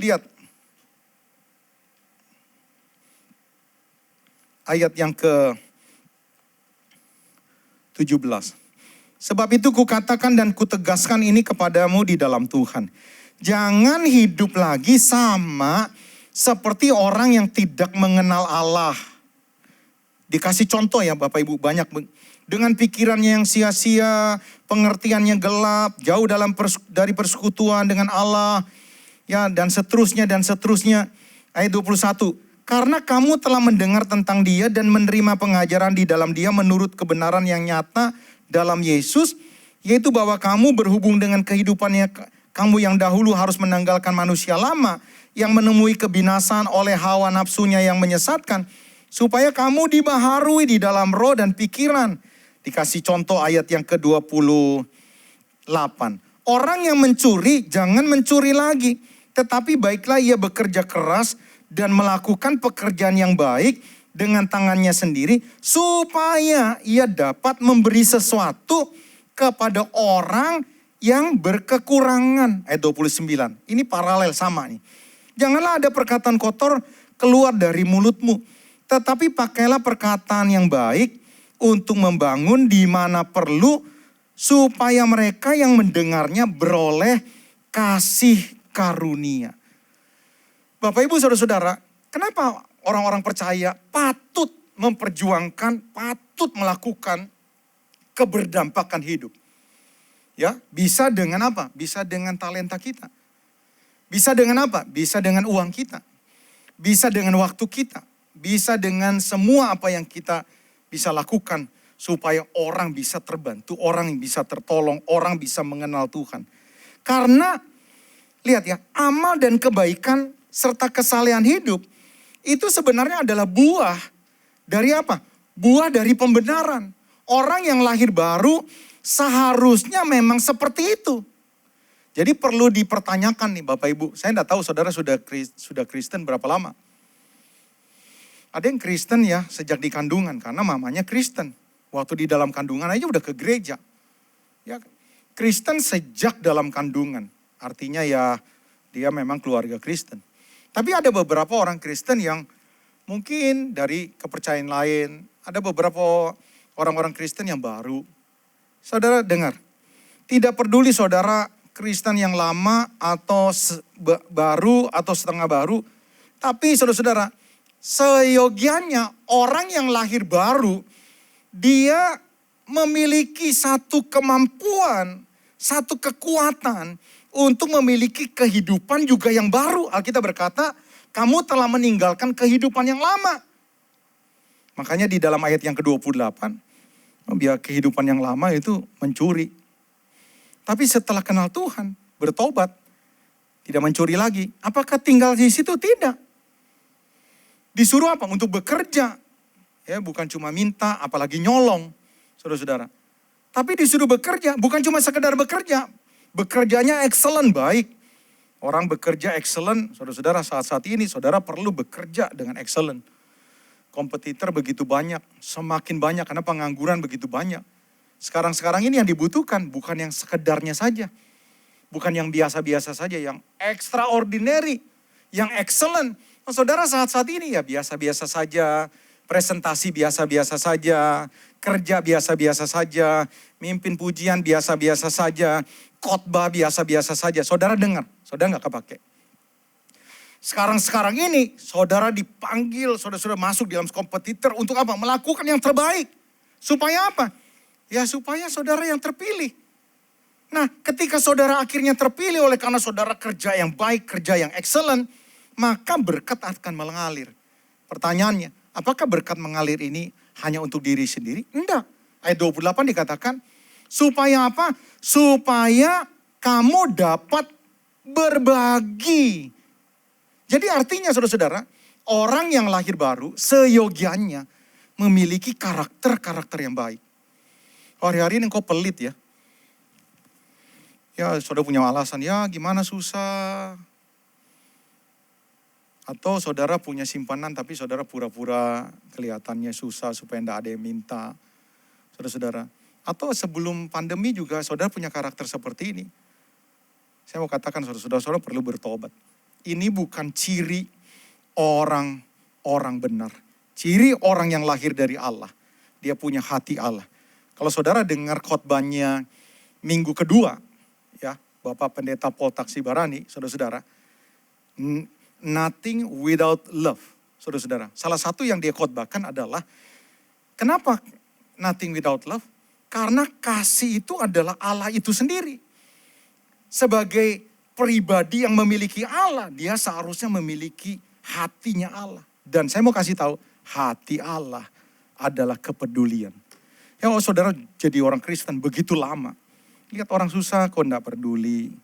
[SPEAKER 5] Lihat. Ayat yang ke-17. Sebab itu kukatakan dan kutegaskan ini kepadamu di dalam Tuhan. Jangan hidup lagi sama seperti orang yang tidak mengenal Allah. Dikasih contoh ya Bapak Ibu, banyak dengan pikirannya yang sia-sia, pengertiannya gelap, jauh dari persekutuan dengan Allah, ya dan seterusnya dan seterusnya. Ayat 21. Karena kamu telah mendengar tentang Dia dan menerima pengajaran di dalam Dia menurut kebenaran yang nyata dalam Yesus, yaitu bahwa kamu berhubung dengan kehidupannya kamu yang dahulu harus menanggalkan manusia lama yang menemui kebinasan oleh hawa nafsunya yang menyesatkan, supaya kamu dibaharui di dalam roh dan pikiran. Dikasih contoh ayat yang ke-28. Orang yang mencuri jangan mencuri lagi, tetapi baiklah ia bekerja keras dan melakukan pekerjaan yang baik dengan tangannya sendiri, supaya ia dapat memberi sesuatu kepada orang yang berkekurangan. Ayat 29, ini paralel sama nih. Janganlah ada perkataan kotor keluar dari mulutmu, tetapi pakailah perkataan yang baik untuk membangun di mana perlu, supaya mereka yang mendengarnya beroleh kasih karunia. Bapak Ibu Saudara-saudara, kenapa orang-orang percaya patut memperjuangkan, patut melakukan keberdampakan hidup? Ya, bisa dengan apa? Bisa dengan talenta kita. Bisa dengan apa? Bisa dengan uang kita. Bisa dengan waktu kita. Bisa dengan semua apa yang kita bisa lakukan supaya orang bisa terbantu, orang bisa tertolong, orang bisa mengenal Tuhan. Karena lihat ya, amal dan kebaikan serta kesalehan hidup itu sebenarnya adalah buah dari apa? Buah dari pembenaran. Orang yang lahir baru seharusnya memang seperti itu. Jadi perlu dipertanyakan nih Bapak Ibu. Saya enggak tahu saudara sudah Kristen berapa lama. Ada yang Kristen ya sejak di kandungan karena mamanya Kristen. Waktu di dalam kandungan aja udah ke gereja. Ya, Kristen sejak dalam kandungan. Artinya ya dia memang keluarga Kristen. Tapi ada beberapa orang Kristen yang mungkin dari kepercayaan lain. Ada beberapa orang-orang Kristen yang baru. Saudara dengar, tidak peduli saudara Kristen yang lama atau baru atau setengah baru. Tapi saudara-saudara, seyogianya orang yang lahir baru, dia memiliki satu kemampuan, satu kekuatan untuk memiliki kehidupan juga yang baru. Alkitab berkata, kamu telah meninggalkan kehidupan yang lama. Makanya di dalam ayat yang ke-28, biar kehidupan yang lama itu mencuri. Tapi setelah kenal Tuhan, bertobat, tidak mencuri lagi. Apakah tinggal di situ? Tidak. Disuruh apa? Untuk bekerja. Ya, bukan cuma minta, apalagi nyolong, saudara-saudara. Tapi disuruh bekerja, bukan cuma sekedar bekerja. Bekerjanya excellent, baik. Orang bekerja excellent, saudara-saudara saat-saat ini saudara perlu bekerja dengan excellent. Kompetitor begitu banyak, semakin banyak karena pengangguran begitu banyak. Sekarang ini yang dibutuhkan bukan yang sekedarnya saja. Bukan yang biasa-biasa saja, yang extraordinary, yang excellent. Nah, saudara saat-saat ini ya biasa-biasa saja, presentasi biasa-biasa saja, kerja biasa-biasa saja, mimpin pujian biasa-biasa saja, khotbah biasa-biasa saja. Saudara dengar, saudara nggak kepake. Sekarang ini saudara dipanggil, saudara masuk dalam kompetitor untuk apa? Melakukan yang terbaik. Supaya apa? Ya supaya saudara yang terpilih. Nah ketika saudara akhirnya terpilih oleh karena saudara kerja yang baik, kerja yang excellent, maka berkat akan mengalir. Pertanyaannya, apakah berkat mengalir ini hanya untuk diri sendiri? Enggak. Ayat 28 dikatakan, supaya apa? Supaya kamu dapat berbagi. Jadi artinya saudara-saudara, orang yang lahir baru seyogianya memiliki karakter-karakter yang baik. Hari-hari ini engkau pelit ya. Ya saudara punya alasan, ya gimana susah. Atau saudara punya simpanan tapi saudara pura-pura kelihatannya susah supaya tidak ada yang minta. Saudara-saudara. Atau sebelum pandemi juga saudara punya karakter seperti ini. Saya mau katakan saudara-saudara perlu bertobat. Ini bukan ciri orang benar. Ciri orang yang lahir dari Allah. Dia punya hati Allah. Kalau saudara dengar khotbahnya minggu kedua, ya Bapak Pendeta Paul Taksibarani, saudara-saudara, nothing without love, saudara-saudara. Salah satu yang dia khotbahkan adalah, kenapa nothing without love? Karena kasih itu adalah Allah itu sendiri. Sebagai pribadi yang memiliki Allah, dia seharusnya memiliki hatinya Allah. Dan saya mau kasih tahu, hati Allah adalah kepedulian. Ya saudara jadi orang Kristen begitu lama. Lihat orang susah kok enggak peduli.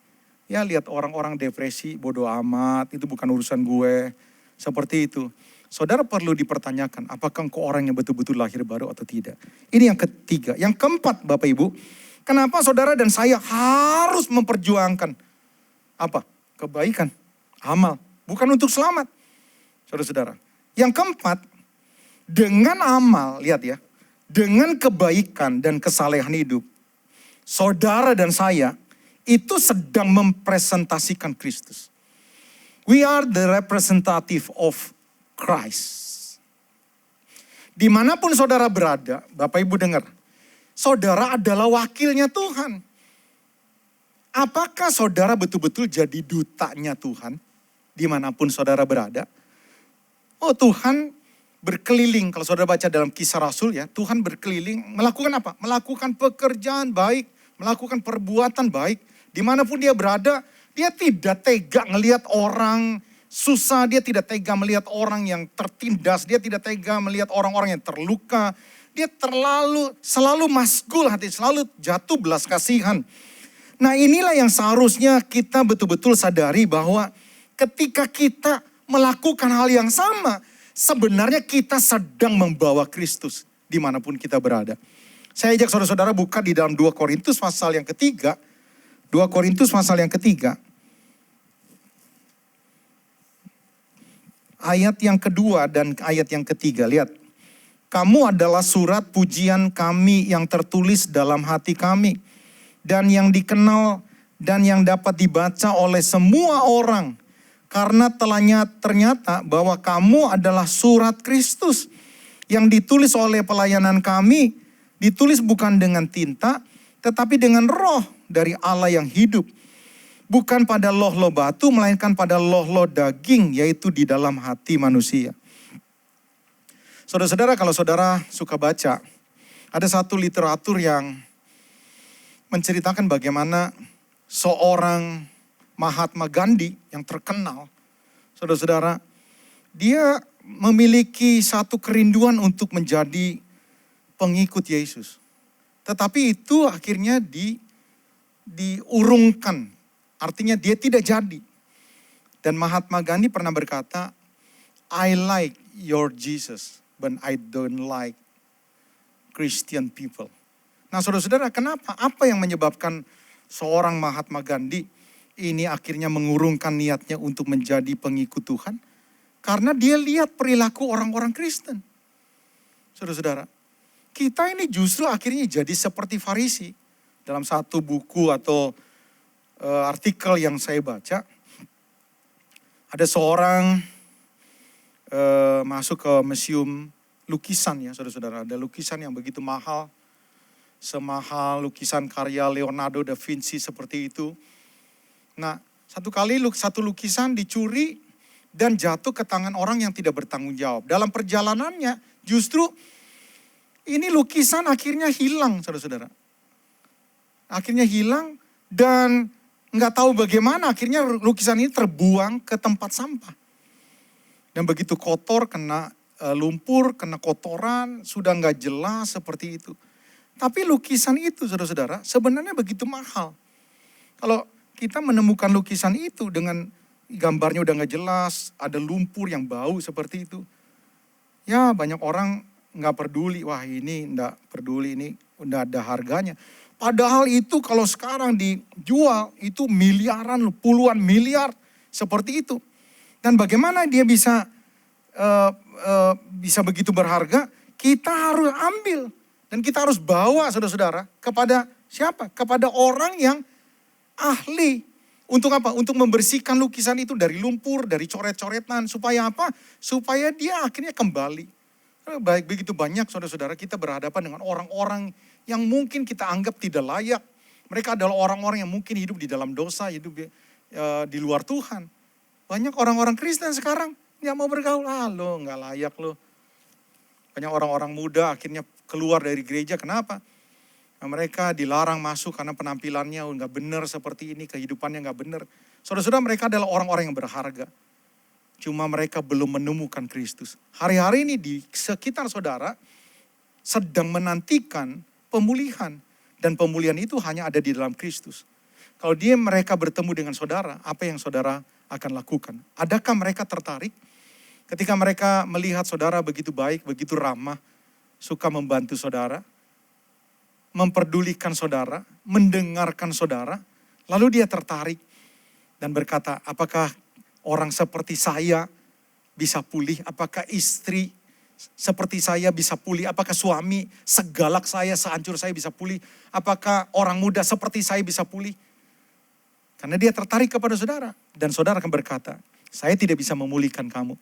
[SPEAKER 5] Ya lihat orang-orang depresi, bodoh amat, itu bukan urusan gue. Seperti itu. Saudara perlu dipertanyakan, apakah engkau orang yang betul-betul lahir baru atau tidak. Ini yang ketiga. Yang keempat Bapak Ibu, kenapa saudara dan saya harus memperjuangkan apa? Kebaikan, amal. Bukan untuk selamat. Saudara-saudara. Yang keempat, dengan amal, lihat ya. Dengan kebaikan dan kesalehan hidup. Saudara dan saya itu sedang mempresentasikan Kristus. We are the representative of Christ. Dimanapun saudara berada, Bapak Ibu dengar. Saudara adalah wakilnya Tuhan. Apakah saudara betul-betul jadi dutanya Tuhan? Dimanapun saudara berada. Oh Tuhan berkeliling, kalau saudara baca dalam Kisah Rasul ya, Tuhan berkeliling melakukan apa? Melakukan pekerjaan baik, melakukan perbuatan baik. Dimanapun dia berada, dia tidak tega ngelihat orang susah, dia tidak tega melihat orang yang tertindas, dia tidak tega melihat orang-orang yang terluka. Dia selalu masgul hati, selalu jatuh belas kasihan. Nah inilah yang seharusnya kita betul-betul sadari bahwa ketika kita melakukan hal yang sama, sebenarnya kita sedang membawa Kristus dimanapun kita berada. Saya ajak saudara-saudara buka di dalam 2 Korintus pasal yang ketiga. 2 Korintus pasal yang ketiga. Ayat yang kedua dan ayat yang ketiga. Lihat. Kamu adalah surat pujian kami yang tertulis dalam hati kami. Dan yang dikenal dan yang dapat dibaca oleh semua orang. Karena ternyata bahwa kamu adalah surat Kristus. Yang ditulis oleh pelayanan kami. Ditulis bukan dengan tinta, tetapi dengan roh dari Allah yang hidup. Bukan pada loh-loh batu, melainkan pada loh-loh daging, yaitu di dalam hati manusia. Saudara-saudara, kalau saudara suka baca, ada satu literatur yang menceritakan bagaimana seorang Mahatma Gandhi yang terkenal, saudara-saudara, dia memiliki satu kerinduan untuk menjadi pengikut Yesus. Tetapi itu akhirnya diurungkan. Artinya dia tidak jadi. Dan Mahatma Gandhi pernah berkata, I like your Jesus, but I don't like Christian people. Nah saudara-saudara, kenapa? Apa yang menyebabkan seorang Mahatma Gandhi ini akhirnya mengurungkan niatnya untuk menjadi pengikut Tuhan? Karena dia lihat perilaku orang-orang Kristen. Saudara-saudara, kita ini justru akhirnya jadi seperti Farisi. Dalam satu buku atau artikel yang saya baca, ada seorang masuk ke museum lukisan ya saudara-saudara. Ada lukisan yang begitu mahal, semahal lukisan karya Leonardo da Vinci seperti itu. Nah satu kali satu lukisan dicuri dan jatuh ke tangan orang yang tidak bertanggung jawab. Dalam perjalanannya justru ini lukisan akhirnya hilang, saudara-saudara. Akhirnya hilang dan nggak tahu bagaimana akhirnya lukisan ini terbuang ke tempat sampah. Dan begitu kotor, kena lumpur, kena kotoran, sudah nggak jelas seperti itu. Tapi lukisan itu, saudara-saudara, sebenarnya begitu mahal. Kalau kita menemukan lukisan itu dengan gambarnya udah nggak jelas, ada lumpur yang bau seperti itu. Ya banyak orang nggak peduli, wah ini nggak peduli, ini udah ada harganya. Padahal itu kalau sekarang dijual itu miliaran, puluhan miliar seperti itu. Dan bagaimana dia bisa begitu berharga? Kita harus ambil dan kita harus bawa saudara-saudara kepada siapa? Kepada orang yang ahli. Untuk apa? Untuk membersihkan lukisan itu dari lumpur, dari coret-coretan. Supaya apa? Supaya dia akhirnya kembali. Baik begitu banyak saudara-saudara kita berhadapan dengan orang-orang yang mungkin kita anggap tidak layak. Mereka adalah orang-orang yang mungkin hidup di dalam dosa, hidup di luar Tuhan. Banyak orang-orang Kristen sekarang nggak mau bergaul. Lo nggak layak lo. Banyak orang-orang muda akhirnya keluar dari gereja. Kenapa? Nah, mereka dilarang masuk karena penampilannya nggak benar seperti ini, kehidupannya nggak benar. Saudara-saudara, mereka adalah orang-orang yang berharga. Cuma mereka belum menemukan Kristus. Hari-hari ini di sekitar saudara sedang menantikan pemulihan. Dan pemulihan itu hanya ada di dalam Kristus. Kalau mereka bertemu dengan saudara, apa yang saudara akan lakukan? Adakah mereka tertarik ketika mereka melihat saudara begitu baik, begitu ramah, suka membantu saudara, memperdulikan saudara, mendengarkan saudara, lalu dia tertarik dan berkata, apakah orang seperti saya bisa pulih? Apakah istri seperti saya bisa pulih? Apakah suami segalak saya, sehancur saya bisa pulih? Apakah orang muda seperti saya bisa pulih? Karena dia tertarik kepada saudara. Dan saudara akan berkata, saya tidak bisa memulihkan kamu.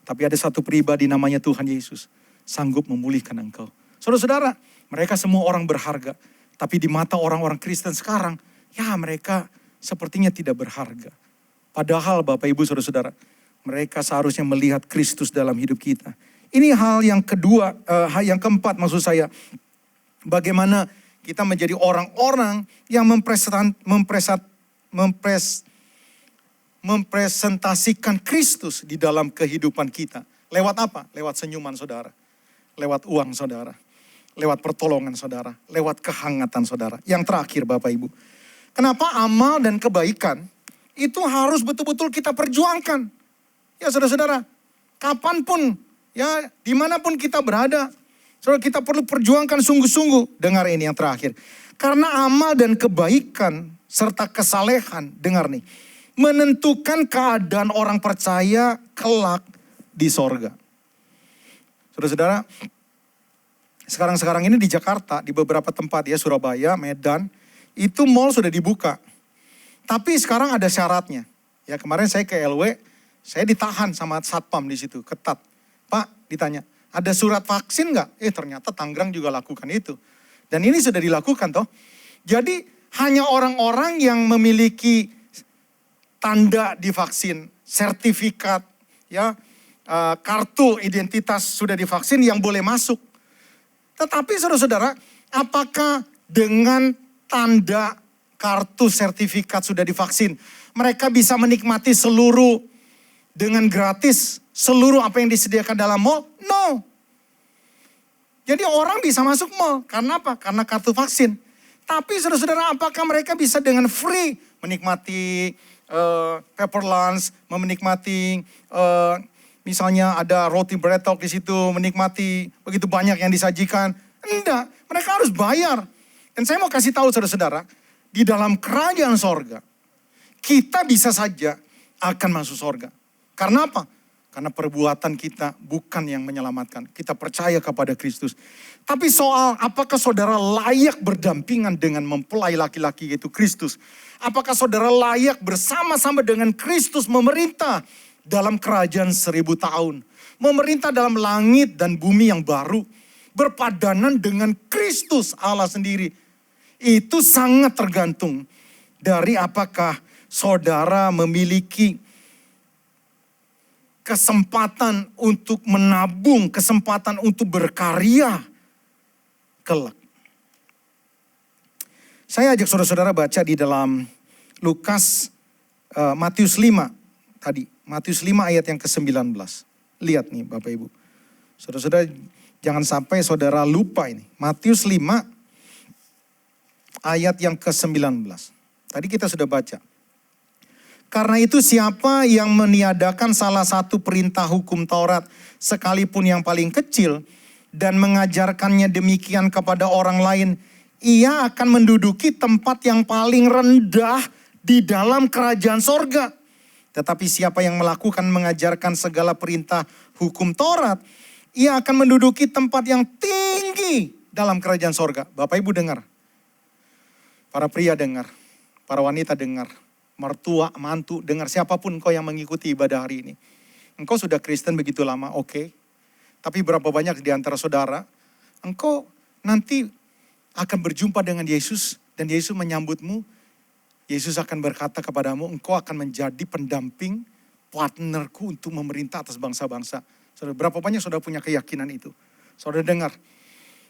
[SPEAKER 5] Tapi ada satu pribadi namanya Tuhan Yesus. Sanggup memulihkan engkau. Saudara-saudara, mereka semua orang berharga. Tapi di mata orang-orang Kristen sekarang, ya mereka sepertinya tidak berharga. Padahal Bapak Ibu Saudara-saudara, mereka seharusnya melihat Kristus dalam hidup kita. Ini hal yang kedua, yang keempat maksud saya. Bagaimana kita menjadi orang-orang yang mempresentasikan Kristus di dalam kehidupan kita. Lewat apa? Lewat senyuman saudara. Lewat uang saudara. Lewat pertolongan saudara. Lewat kehangatan saudara. Yang terakhir Bapak Ibu. Kenapa amal dan kebaikan itu harus betul-betul kita perjuangkan. Ya saudara-saudara, kapanpun, ya dimanapun kita berada, saudara kita perlu perjuangkan sungguh-sungguh. Dengar ini yang terakhir. Karena amal dan kebaikan serta kesalehan, dengar nih, menentukan keadaan orang percaya kelak di sorga. Saudara-saudara, sekarang-sekarang ini di Jakarta, di beberapa tempat ya, Surabaya, Medan, itu mall sudah dibuka. Tapi sekarang ada syaratnya. Ya kemarin saya ke LW, saya ditahan sama satpam di situ, ketat. Pak, ditanya, ada surat vaksin nggak? Ternyata Tangerang juga lakukan itu. Dan ini sudah dilakukan toh. Jadi hanya orang-orang yang memiliki tanda divaksin, sertifikat, ya kartu identitas sudah divaksin yang boleh masuk. Tetapi saudara-saudara, apakah dengan tanda kartu sertifikat sudah divaksin, mereka bisa menikmati seluruh dengan gratis, seluruh apa yang disediakan dalam mall? No. Jadi orang bisa masuk mall, karena apa? Karena kartu vaksin. Tapi saudara-saudara, apakah mereka bisa dengan free menikmati paper lunch, menikmati misalnya ada roti bretok di situ, menikmati begitu banyak yang disajikan? Enggak, mereka harus bayar. Dan saya mau kasih tahu saudara-saudara, di dalam kerajaan sorga, kita bisa saja akan masuk sorga. Karena apa? Karena perbuatan kita bukan yang menyelamatkan. Kita percaya kepada Kristus. Tapi soal apakah saudara layak berdampingan dengan mempelai laki-laki yaitu Kristus? Apakah saudara layak bersama-sama dengan Kristus memerintah dalam kerajaan 1000 tahun? Memerintah dalam langit dan bumi yang baru. Berpadanan dengan Kristus Allah sendiri. Itu sangat tergantung dari apakah saudara memiliki kesempatan untuk menabung, kesempatan untuk berkarya kelak. Saya ajak saudara-saudara baca di dalam Matius 5 tadi. Matius 5 ayat yang ke-19. Lihat nih Bapak Ibu. Saudara-saudara jangan sampai saudara lupa ini. Matius 5 ayat yang ke-19. Tadi kita sudah baca. Karena itu siapa yang meniadakan salah satu perintah hukum Taurat sekalipun yang paling kecil dan mengajarkannya demikian kepada orang lain, ia akan menduduki tempat yang paling rendah di dalam kerajaan sorga. Tetapi siapa yang melakukan mengajarkan segala perintah hukum Taurat, ia akan menduduki tempat yang tinggi dalam kerajaan sorga. Bapak Ibu dengar. Para pria dengar, para wanita dengar, mertua, mantu dengar, siapapun engkau yang mengikuti ibadah hari ini. Engkau sudah Kristen begitu lama, oke. Tapi berapa banyak di antara saudara, engkau nanti akan berjumpa dengan Yesus dan Dan Yesus menyambutmu, Yesus akan berkata kepadamu, engkau akan menjadi pendamping, partnerku untuk memerintah atas bangsa-bangsa. Saudara, berapa banyak saudara punya keyakinan itu? Saudara dengar,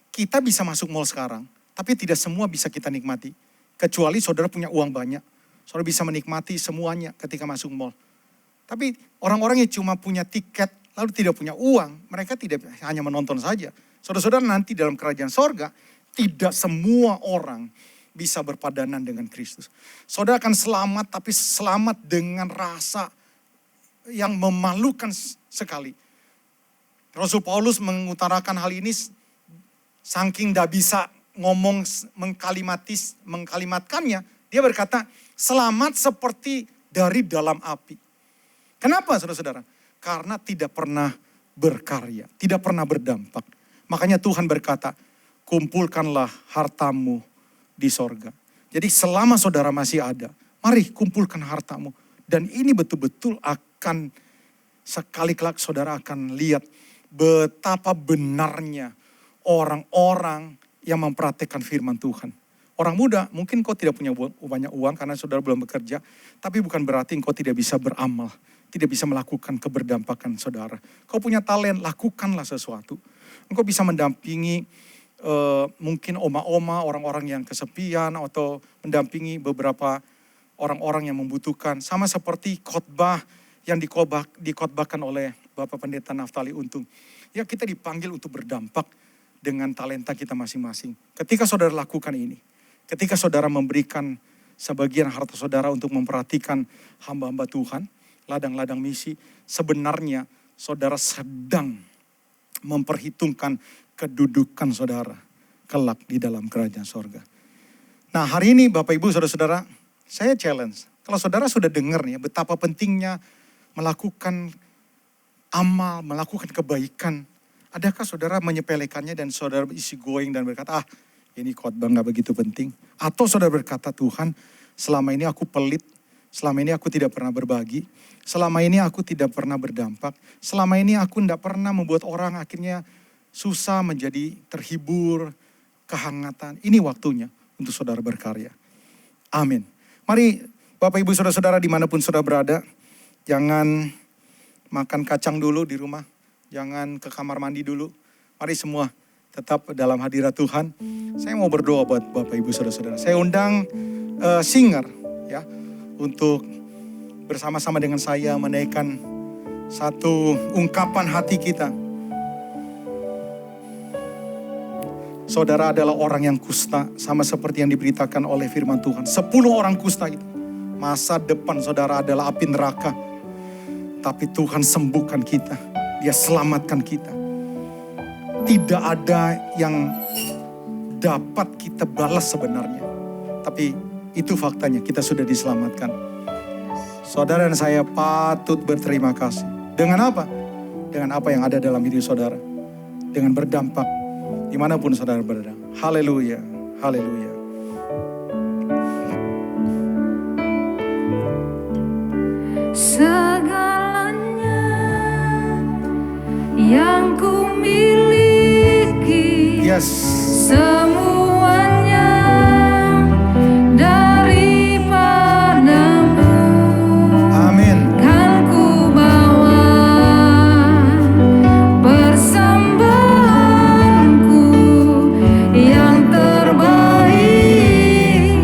[SPEAKER 5] kita bisa masuk mall sekarang, tapi tidak semua bisa kita nikmati. Kecuali saudara punya uang banyak. Saudara bisa menikmati semuanya ketika masuk mall. Tapi orang-orang yang cuma punya tiket, lalu tidak punya uang, mereka tidak hanya menonton saja. Saudara-saudara, nanti dalam kerajaan sorga, tidak semua orang bisa berpadanan dengan Kristus. Saudara akan selamat, tapi selamat dengan rasa yang memalukan sekali. Rasul Paulus mengutarakan hal ini saking tidak bisa ngomong mengkalimatkannya. Dia berkata, selamat seperti dari dalam api. Kenapa saudara-saudara? Karena tidak pernah berkarya, tidak pernah berdampak. Makanya Tuhan berkata, kumpulkanlah hartamu di sorga. Jadi selama saudara masih ada, mari kumpulkan hartamu. Dan ini betul-betul akan, sekali kelak saudara akan lihat betapa benarnya orang-orang yang mempraktekkan firman Tuhan. Orang muda, mungkin kau tidak punya banyak uang karena saudara belum bekerja. Tapi bukan berarti kau tidak bisa beramal. Tidak bisa melakukan keberdampakan saudara. Kau punya talent, lakukanlah sesuatu. Engkau bisa mendampingi mungkin oma-oma, orang-orang yang kesepian, atau mendampingi beberapa orang-orang yang membutuhkan. Sama seperti khotbah yang dikhotbahkan oleh Bapak Pendeta Naftali Untung. Ya, kita dipanggil untuk berdampak dengan talenta kita masing-masing. Ketika saudara lakukan ini, ketika saudara memberikan sebagian harta saudara untuk memperhatikan hamba-hamba Tuhan, ladang-ladang misi, sebenarnya saudara sedang memperhitungkan kedudukan saudara kelak di dalam kerajaan sorga. Nah, hari ini Bapak Ibu saudara-saudara, saya challenge. Kalau saudara sudah dengar nih betapa pentingnya melakukan amal, melakukan kebaikan. Adakah saudara menyepelekannya dan saudara isi going dan berkata, ini khotbah gak begitu penting. Atau saudara berkata, Tuhan selama ini aku pelit, selama ini aku tidak pernah berbagi, selama ini aku tidak pernah berdampak, selama ini aku tidak pernah membuat orang akhirnya susah menjadi terhibur, kehangatan. Ini waktunya untuk saudara berkarya. Amin. Mari Bapak Ibu saudara-saudara dimanapun saudara berada, jangan makan kacang dulu di rumah, jangan ke kamar mandi dulu. Mari semua tetap dalam hadirat Tuhan. Saya mau berdoa buat Bapak Ibu saudara-saudara. Saya undang singer ya untuk bersama-sama dengan saya menaikkan satu ungkapan hati kita. Saudara adalah orang yang kusta, sama seperti yang diberitakan oleh firman Tuhan. 10 orang kusta itu. Masa depan saudara adalah api neraka. Tapi Tuhan sembuhkan kita. Dia selamatkan kita. Tidak ada yang dapat kita balas sebenarnya. Tapi itu faktanya, kita sudah diselamatkan. Saudara dan saya patut berterima kasih. Dengan apa? Dengan apa yang ada dalam hidup saudara. Dengan berdampak dimanapun saudara berada. Haleluya, haleluya.
[SPEAKER 4] Segalanya yang ku miliki,
[SPEAKER 5] Yes.
[SPEAKER 4] semuanya daripadamu.
[SPEAKER 5] Amin.
[SPEAKER 4] Kan ku bawa persembahanku yang terbaik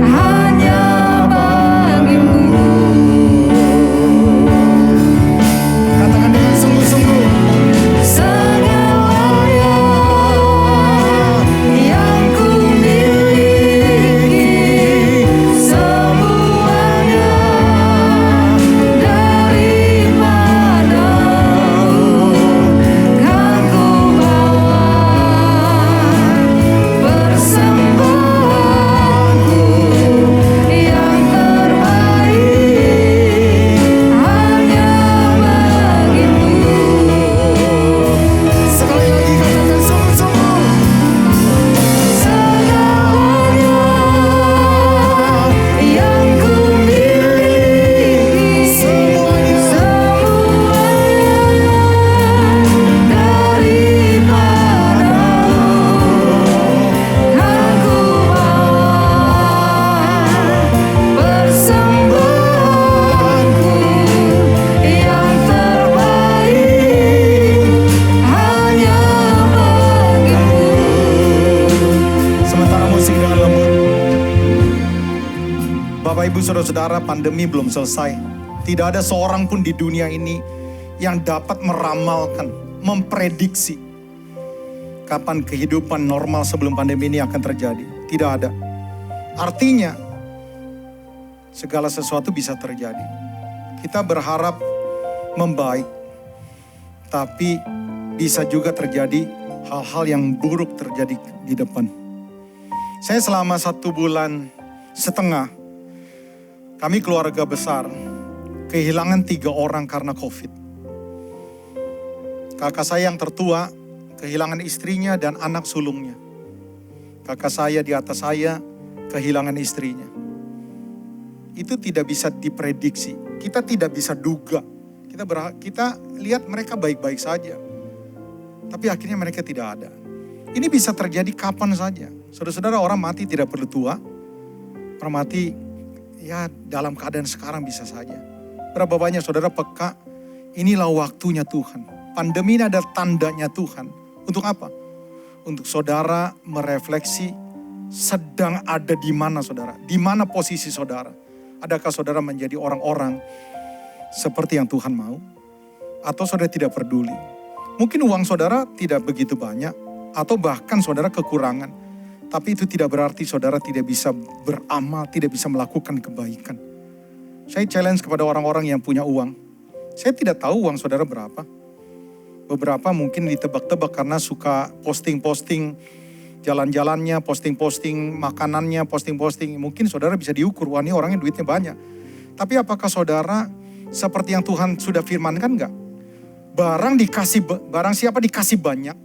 [SPEAKER 4] hanya bagimu.
[SPEAKER 5] Katakan dengan sungguh-sungguh.
[SPEAKER 4] Segalanya yang
[SPEAKER 5] Bapak Ibu Saudara-saudara, pandemi belum selesai. Tidak ada seorang pun di dunia ini yang dapat meramalkan, memprediksi kapan kehidupan normal sebelum pandemi ini akan terjadi. Tidak ada. Artinya, segala sesuatu bisa terjadi. Kita berharap membaik, tapi bisa juga terjadi hal-hal yang buruk terjadi di depan. Saya selama 1,5 bulan kami keluarga besar kehilangan 3 orang karena COVID. Kakak saya yang tertua kehilangan istrinya dan anak sulungnya. Kakak saya di atas saya kehilangan istrinya. Itu tidak bisa diprediksi. Kita tidak bisa duga. Kita lihat mereka baik-baik saja. Tapi akhirnya mereka tidak ada. Ini bisa terjadi kapan saja. Saudara-saudara, orang mati tidak perlu tua. Orang mati ya dalam keadaan sekarang bisa saja. Berapa banyak saudara peka, inilah waktunya Tuhan. Pandemi ini ada tandanya Tuhan. Untuk apa? Untuk saudara merefleksi sedang ada di mana saudara. Di mana posisi saudara. Adakah saudara menjadi orang-orang seperti yang Tuhan mau? Atau saudara tidak peduli? Mungkin uang saudara tidak begitu banyak. Atau bahkan saudara kekurangan. Tapi itu tidak berarti saudara tidak bisa beramal, tidak bisa melakukan kebaikan. Saya challenge kepada orang-orang yang punya uang. Saya tidak tahu uang saudara berapa. Beberapa mungkin ditebak-tebak karena suka posting-posting jalan-jalannya, posting-posting makanannya, posting-posting. Mungkin saudara bisa diukur, wah ini orangnya duitnya banyak. Tapi apakah saudara seperti yang Tuhan sudah firmankan enggak? Barang siapa dikasih banyak,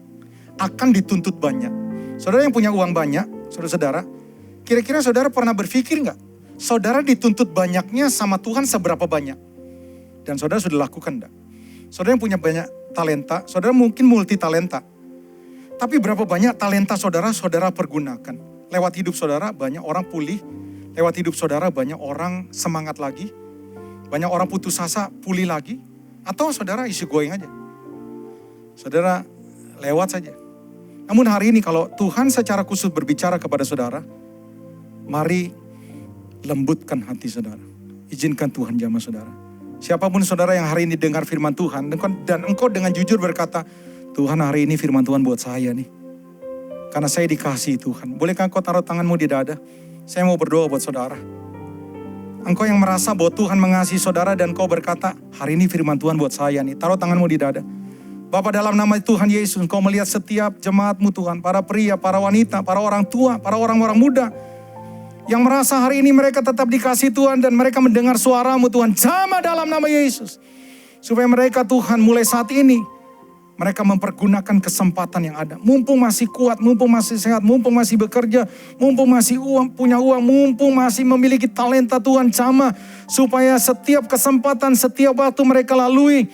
[SPEAKER 5] akan dituntut banyak. Saudara yang punya uang banyak, saudara-saudara, kira-kira saudara pernah berpikir enggak? Saudara dituntut banyaknya sama Tuhan seberapa banyak? Dan saudara sudah lakukan enggak? Saudara yang punya banyak talenta, saudara mungkin multi talenta. Tapi berapa banyak talenta saudara pergunakan? Lewat hidup saudara banyak orang pulih, lewat hidup saudara banyak orang semangat lagi, banyak orang putus asa pulih lagi, atau saudara isi going aja. Saudara lewat saja. Namun hari ini kalau Tuhan secara khusus berbicara kepada saudara, mari lembutkan hati saudara. Izinkan Tuhan jamah saudara. Siapapun saudara yang hari ini dengar firman Tuhan, dan engkau dengan jujur berkata, Tuhan hari ini firman Tuhan buat saya nih. Karena saya dikasihi Tuhan. Bolehkah engkau taruh tanganmu di dada? Saya mau berdoa buat saudara. Engkau yang merasa bahwa Tuhan mengasihi saudara dan engkau berkata, hari ini firman Tuhan buat saya nih. Taruh tanganmu di dada. Bapa dalam nama Tuhan Yesus, engkau melihat setiap jemaatmu Tuhan. Para pria, para wanita, para orang tua, para orang-orang muda. Yang merasa hari ini mereka tetap dikasihi Tuhan dan mereka mendengar suaramu Tuhan. Jamah dalam nama Yesus. Supaya mereka Tuhan mulai saat ini, mereka mempergunakan kesempatan yang ada. Mumpung masih kuat, mumpung masih sehat, mumpung masih bekerja, mumpung masih punya uang, mumpung masih memiliki talenta Tuhan jamah. Supaya setiap kesempatan, setiap waktu mereka lalui,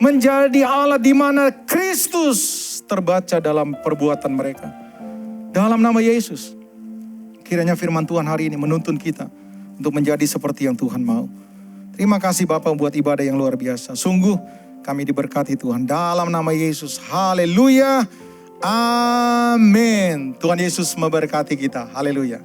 [SPEAKER 5] menjadi Allah di mana Kristus terbaca dalam perbuatan mereka. Dalam nama Yesus. Kiranya firman Tuhan hari ini menuntun kita untuk menjadi seperti yang Tuhan mau. Terima kasih Bapak buat ibadah yang luar biasa. Sungguh kami diberkati Tuhan. Dalam nama Yesus. Haleluya. Amin. Tuhan Yesus memberkati kita. Haleluya.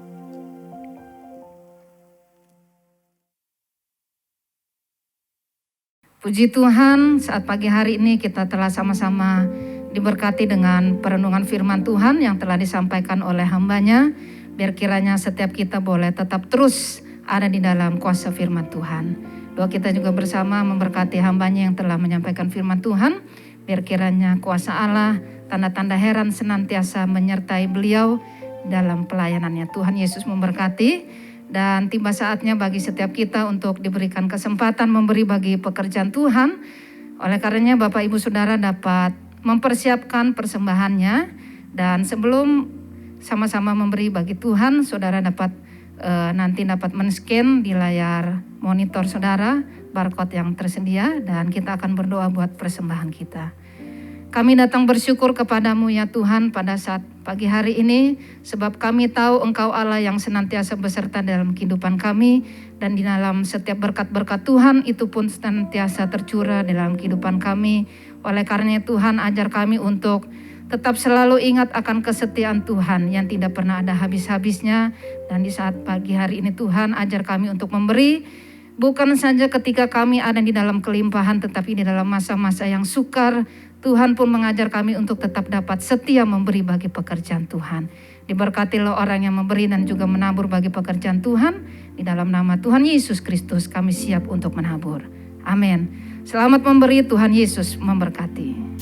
[SPEAKER 4] Puji Tuhan, saat pagi hari ini kita telah sama-sama diberkati dengan perenungan firman Tuhan yang telah disampaikan oleh hambanya. Biar kiranya setiap kita boleh tetap terus ada di dalam kuasa firman Tuhan. Doa kita juga bersama memberkati hambanya yang telah menyampaikan firman Tuhan. Biar kiranya kuasa Allah, tanda-tanda heran senantiasa menyertai beliau dalam pelayanannya. Tuhan Yesus memberkati. Dan tiba saatnya bagi setiap kita untuk diberikan kesempatan memberi bagi pekerjaan Tuhan. Oleh karenanya Bapak Ibu Saudara dapat mempersiapkan persembahannya. Dan sebelum sama-sama memberi bagi Tuhan, saudara dapat nanti dapat men-scan di layar monitor saudara barcode yang tersedia. Dan kita akan berdoa buat persembahan kita. Kami datang bersyukur kepadamu ya Tuhan pada saat pagi hari ini. Sebab kami tahu Engkau Allah yang senantiasa beserta dalam kehidupan kami. Dan di dalam setiap berkat-berkat Tuhan itu pun senantiasa tercurah dalam kehidupan kami. Oleh karenanya Tuhan ajar kami untuk tetap selalu ingat akan kesetiaan Tuhan yang tidak pernah ada habis-habisnya. Dan di saat pagi hari ini Tuhan ajar kami untuk memberi, bukan saja ketika kami ada di dalam kelimpahan, tetapi di dalam masa-masa yang sukar, Tuhan pun mengajar kami untuk tetap dapat setia memberi bagi pekerjaan Tuhan. Diberkatilah orang yang memberi dan juga menabur bagi pekerjaan Tuhan. Di dalam nama Tuhan Yesus Kristus kami siap untuk menabur. Amin. Selamat memberi, Tuhan Yesus memberkati.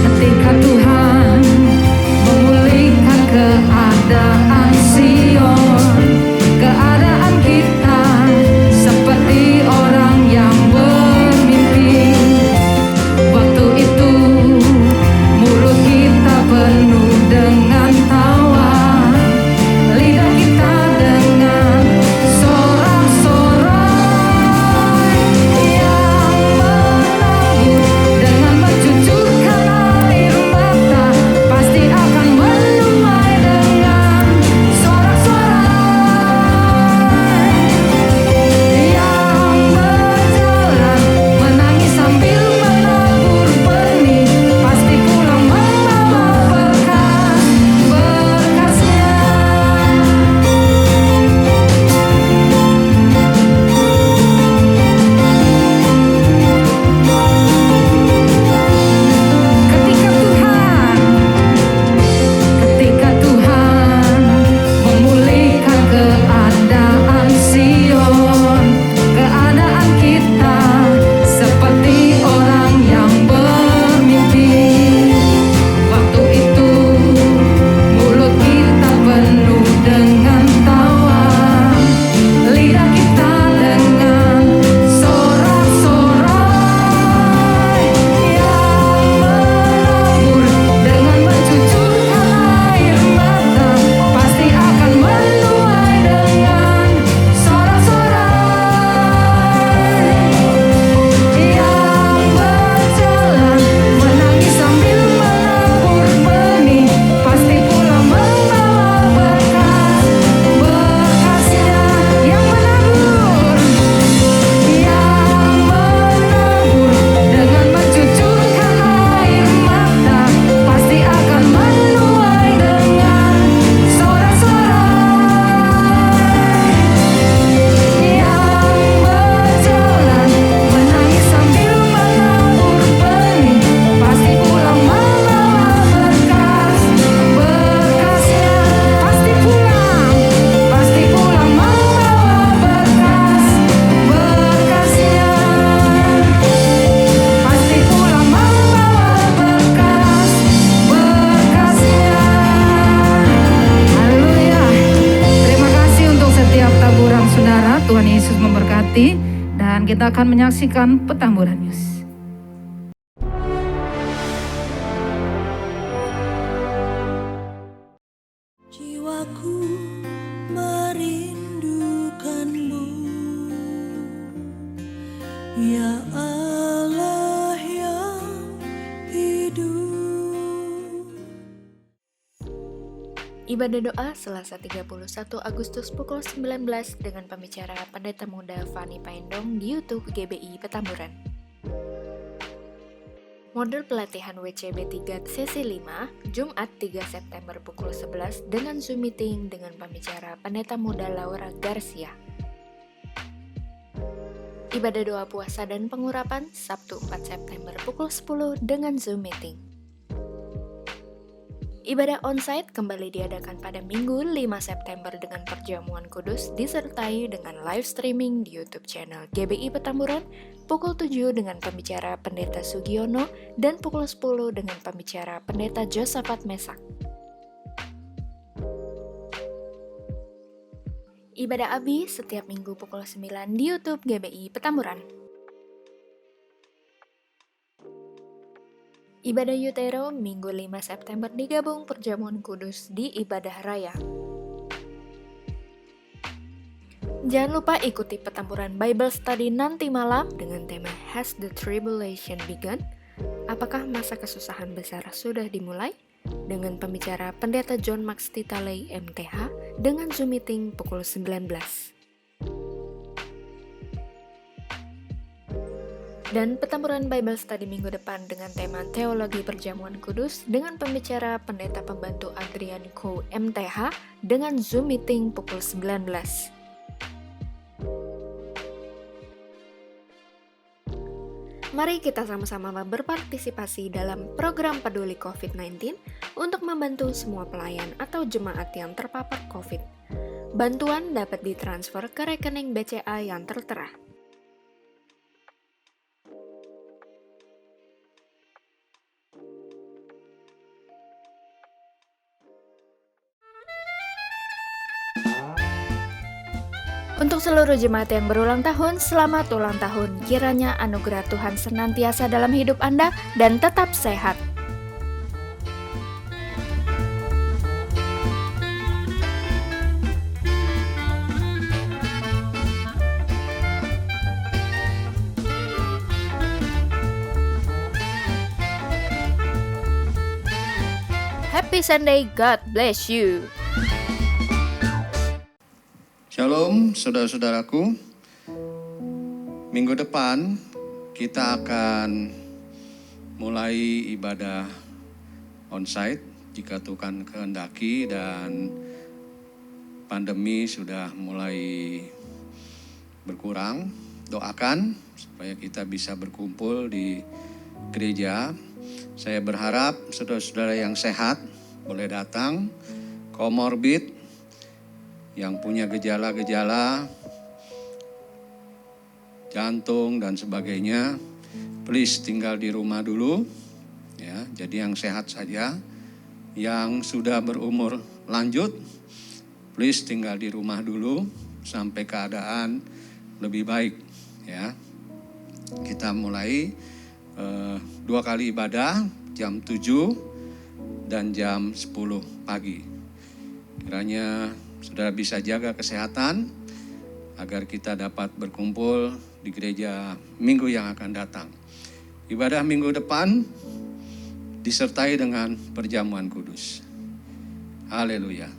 [SPEAKER 3] Ketika Tuhan memulihkan keadaan Sion, keadaan kita seperti orang yang bermimpi. Waktu itu mulut kita penuh dengan tawa, lidah kita dengan sorak-sorai yang menabur dengan mencucurkan air mata, pasti akan menuai dengan sorak-sorai yang berjalan menangis sambil menabur benih, pasti pulang membawa berkas-berkasnya. Ketika Tuhan memulihkan keadaan Sion, keadaan kita seperti orang yang bermimpi. Waktu itu mulut kita penuh dengan tawa, lidah kita dengan sorak-sorai yang menabur dengan mencucurkan air mata, pasti akan menuai dengan sorak-sorai yang berjalan menangis sambil menabur benih, pasti pulang membawa berkas-berkasnya. Yang menabur dengan mencucurkan air mata, pasti akan menuai dengan sorak-sorai yang berjalan menangis sambil menabur benih, pasti pulang membawa berkas-berkasnya. Pasti pulang membawa berkas-berkasnya. Pasti pulang membawa berkas-berkasnya. Haleluya. Terima kasih untuk setiap taburan saudara. Tuhan Yesus memberkati. Dan kita akan menyaksikan Petamburan News.
[SPEAKER 6] Jiwaku merindukanmu, ya Allah yang hidup.
[SPEAKER 7] Ibadah doa Selasa 31 Agustus pukul 19 dengan pembicara Pendeta Muda Fani Paendong di YouTube GBI Petamburan. Modul pelatihan WCB 3 sesi 5, Jumat 3 September pukul 11 dengan Zoom meeting dengan pembicara Pendeta Muda Laura Garcia. Ibadah doa puasa dan pengurapan Sabtu 4 September pukul 10 dengan Zoom meeting. Ibadah onsite kembali diadakan pada Minggu 5 September dengan perjamuan kudus disertai dengan live streaming di YouTube channel GBI Petamburan pukul 7 dengan pembicara Pendeta Sugiono dan pukul 10 dengan pembicara Pendeta Josafat Mesak. Ibadah Abi setiap Minggu pukul 9 di YouTube GBI Petamburan. Ibadah Yutero Minggu 5 September digabung Perjamuan Kudus di Ibadah Raya. Jangan lupa ikuti pertempuran Bible Study nanti malam dengan tema Has the Tribulation Begun? Apakah masa kesusahan besar sudah dimulai? Dengan pembicara Pendeta John Max Titalei MTH dengan Zoom meeting pukul 19. Dan pertempuran Bible Study minggu depan dengan tema Teologi Perjamuan Kudus dengan pembicara Pendeta Pembantu Adrian Ko MTH dengan Zoom meeting pukul 19. Mari kita sama-sama berpartisipasi dalam program peduli COVID-19 untuk membantu semua pelayan atau jemaat yang terpapar COVID. Bantuan dapat ditransfer ke rekening BCA yang tertera. Untuk seluruh jemaat yang berulang tahun, selamat ulang tahun. Kiranya anugerah Tuhan senantiasa dalam hidup Anda dan tetap sehat. Happy Sunday, God bless you.
[SPEAKER 8] Shalom saudara-saudaraku. Minggu depan kita akan mulai ibadah onsite jika Tuhan kehendaki dan pandemi sudah mulai berkurang. Doakan supaya kita bisa berkumpul di gereja. Saya berharap saudara-saudara yang sehat boleh datang, komorbid, yang punya gejala-gejala jantung dan sebagainya, please tinggal di rumah dulu ya. Jadi yang sehat saja. Yang sudah berumur lanjut, please tinggal di rumah dulu sampai keadaan lebih baik ya. Kita mulai 2 kali ibadah jam 7 dan jam 10 pagi. Kiranya saudara bisa jaga kesehatan agar kita dapat berkumpul di gereja minggu yang akan datang. Ibadah minggu depan disertai dengan perjamuan kudus. Haleluya.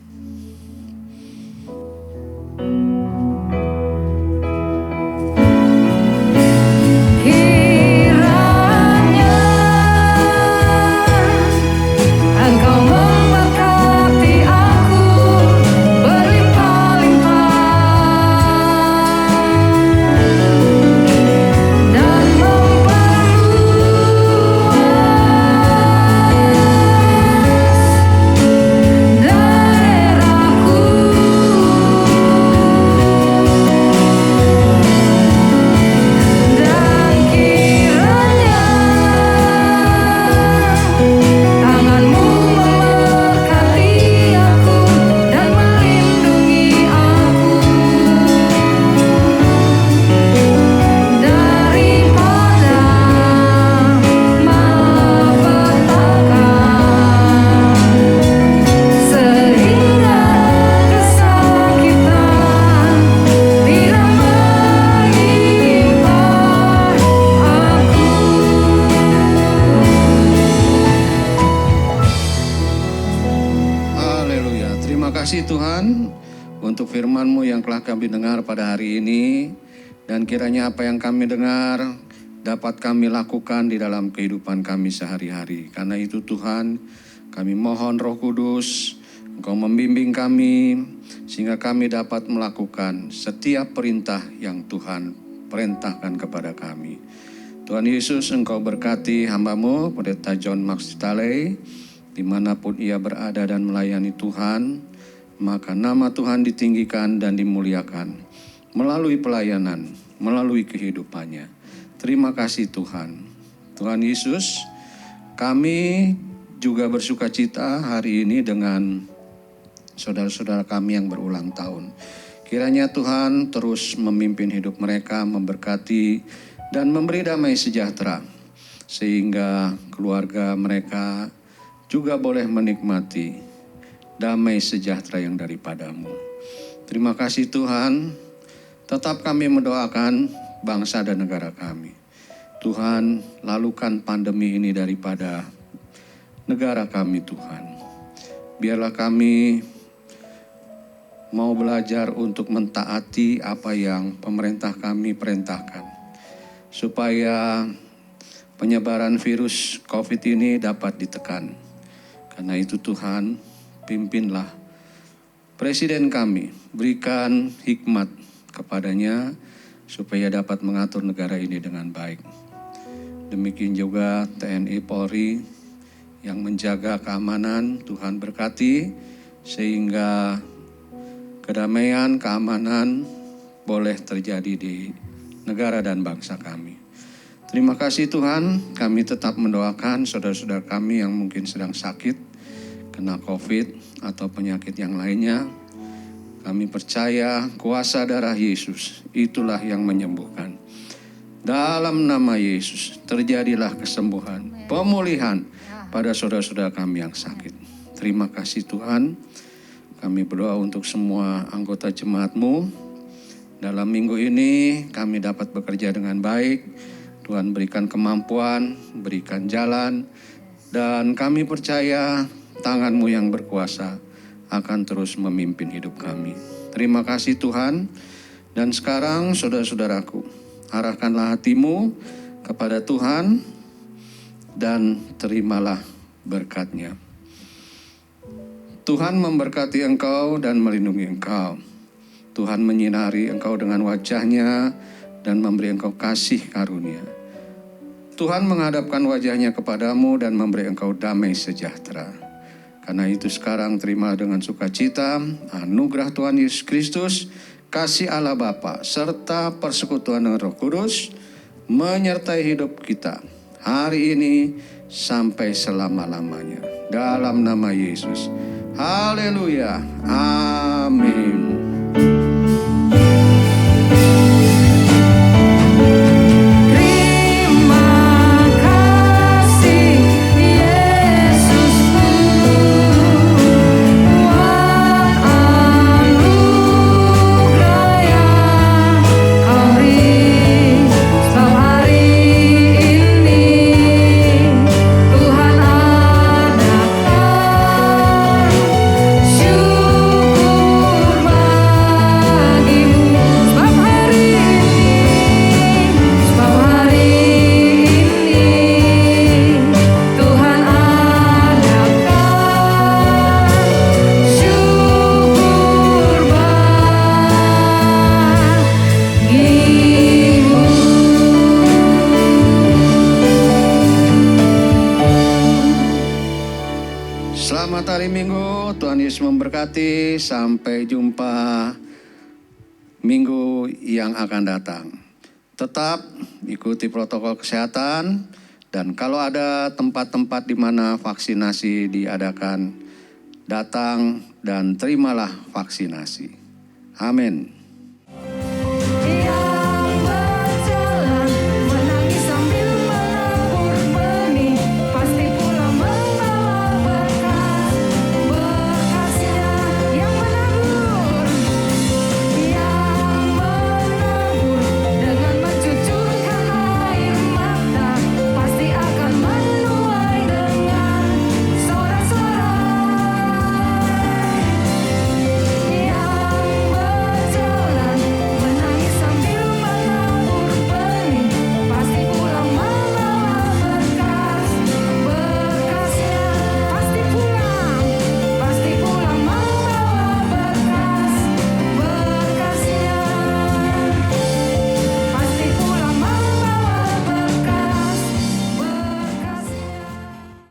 [SPEAKER 8] kasih Tuhan untuk firman-Mu yang telah kami dengar pada hari ini. Dan kiranya apa yang kami dengar dapat kami lakukan di dalam kehidupan kami sehari-hari. Karena itu Tuhan, kami mohon Roh Kudus, Engkau membimbing kami sehingga kami dapat melakukan setiap perintah yang Tuhan perintahkan kepada kami. Tuhan Yesus, Engkau berkati hamba-Mu, Pendeta John Max Titalei, dimanapun ia berada dan melayani Tuhan, maka nama Tuhan ditinggikan dan dimuliakan melalui pelayanan, melalui kehidupannya. Terima kasih Tuhan. Tuhan Yesus, kami juga bersuka cita hari ini dengan saudara-saudara kami yang berulang tahun. Kiranya Tuhan terus memimpin hidup mereka, memberkati dan memberi damai sejahtera. sehingga keluarga mereka juga boleh menikmati damai sejahtera yang daripadamu. Terima kasih Tuhan, tetap kami mendoakan bangsa dan negara kami. Tuhan, lalukan pandemi ini daripada negara kami Tuhan. Biarlah kami mau belajar untuk mentaati apa yang pemerintah kami perintahkan, supaya penyebaran virus COVID ini dapat ditekan. Karena itu Tuhan, pimpinlah Presiden kami, berikan hikmat kepadanya supaya dapat mengatur negara ini dengan baik. Demikian juga TNI Polri yang menjaga keamanan, Tuhan berkati sehingga kedamaian, keamanan boleh terjadi di negara dan bangsa kami. Terima kasih Tuhan, kami tetap mendoakan saudara-saudara kami yang mungkin sedang sakit, kena COVID atau penyakit yang lainnya. Kami percaya kuasa darah Yesus itulah yang menyembuhkan. Dalam nama Yesus terjadilah kesembuhan, pemulihan pada saudara-saudara kami yang sakit. Terima kasih Tuhan. Kami berdoa untuk semua anggota jemaat-Mu. Dalam minggu ini kami dapat bekerja dengan baik. Tuhan berikan kemampuan, berikan jalan. Dan kami percaya tangan-Mu yang berkuasa akan terus memimpin hidup kami. Terima kasih Tuhan. Dan sekarang saudara-saudaraku, arahkanlah hatimu kepada Tuhan dan terimalah berkat-Nya. Tuhan memberkati engkau dan melindungi engkau. Tuhan menyinari engkau dengan wajah-Nya dan memberi engkau kasih karunia. Tuhan menghadapkan wajah-Nya kepadamu dan memberi engkau damai sejahtera. Karena itu sekarang terima dengan sukacita anugerah Tuhan Yesus Kristus, kasih Allah Bapa, serta persekutuan dengan Roh Kudus menyertai hidup kita hari ini sampai selama-lamanya. Dalam nama Yesus. Haleluya. Amin. Selamat hari Minggu, Tuhan Yesus memberkati. Sampai jumpa minggu yang akan datang. Tetap ikuti protokol kesehatan, dan kalau ada tempat-tempat di mana vaksinasi diadakan, datang dan terimalah vaksinasi. Amin.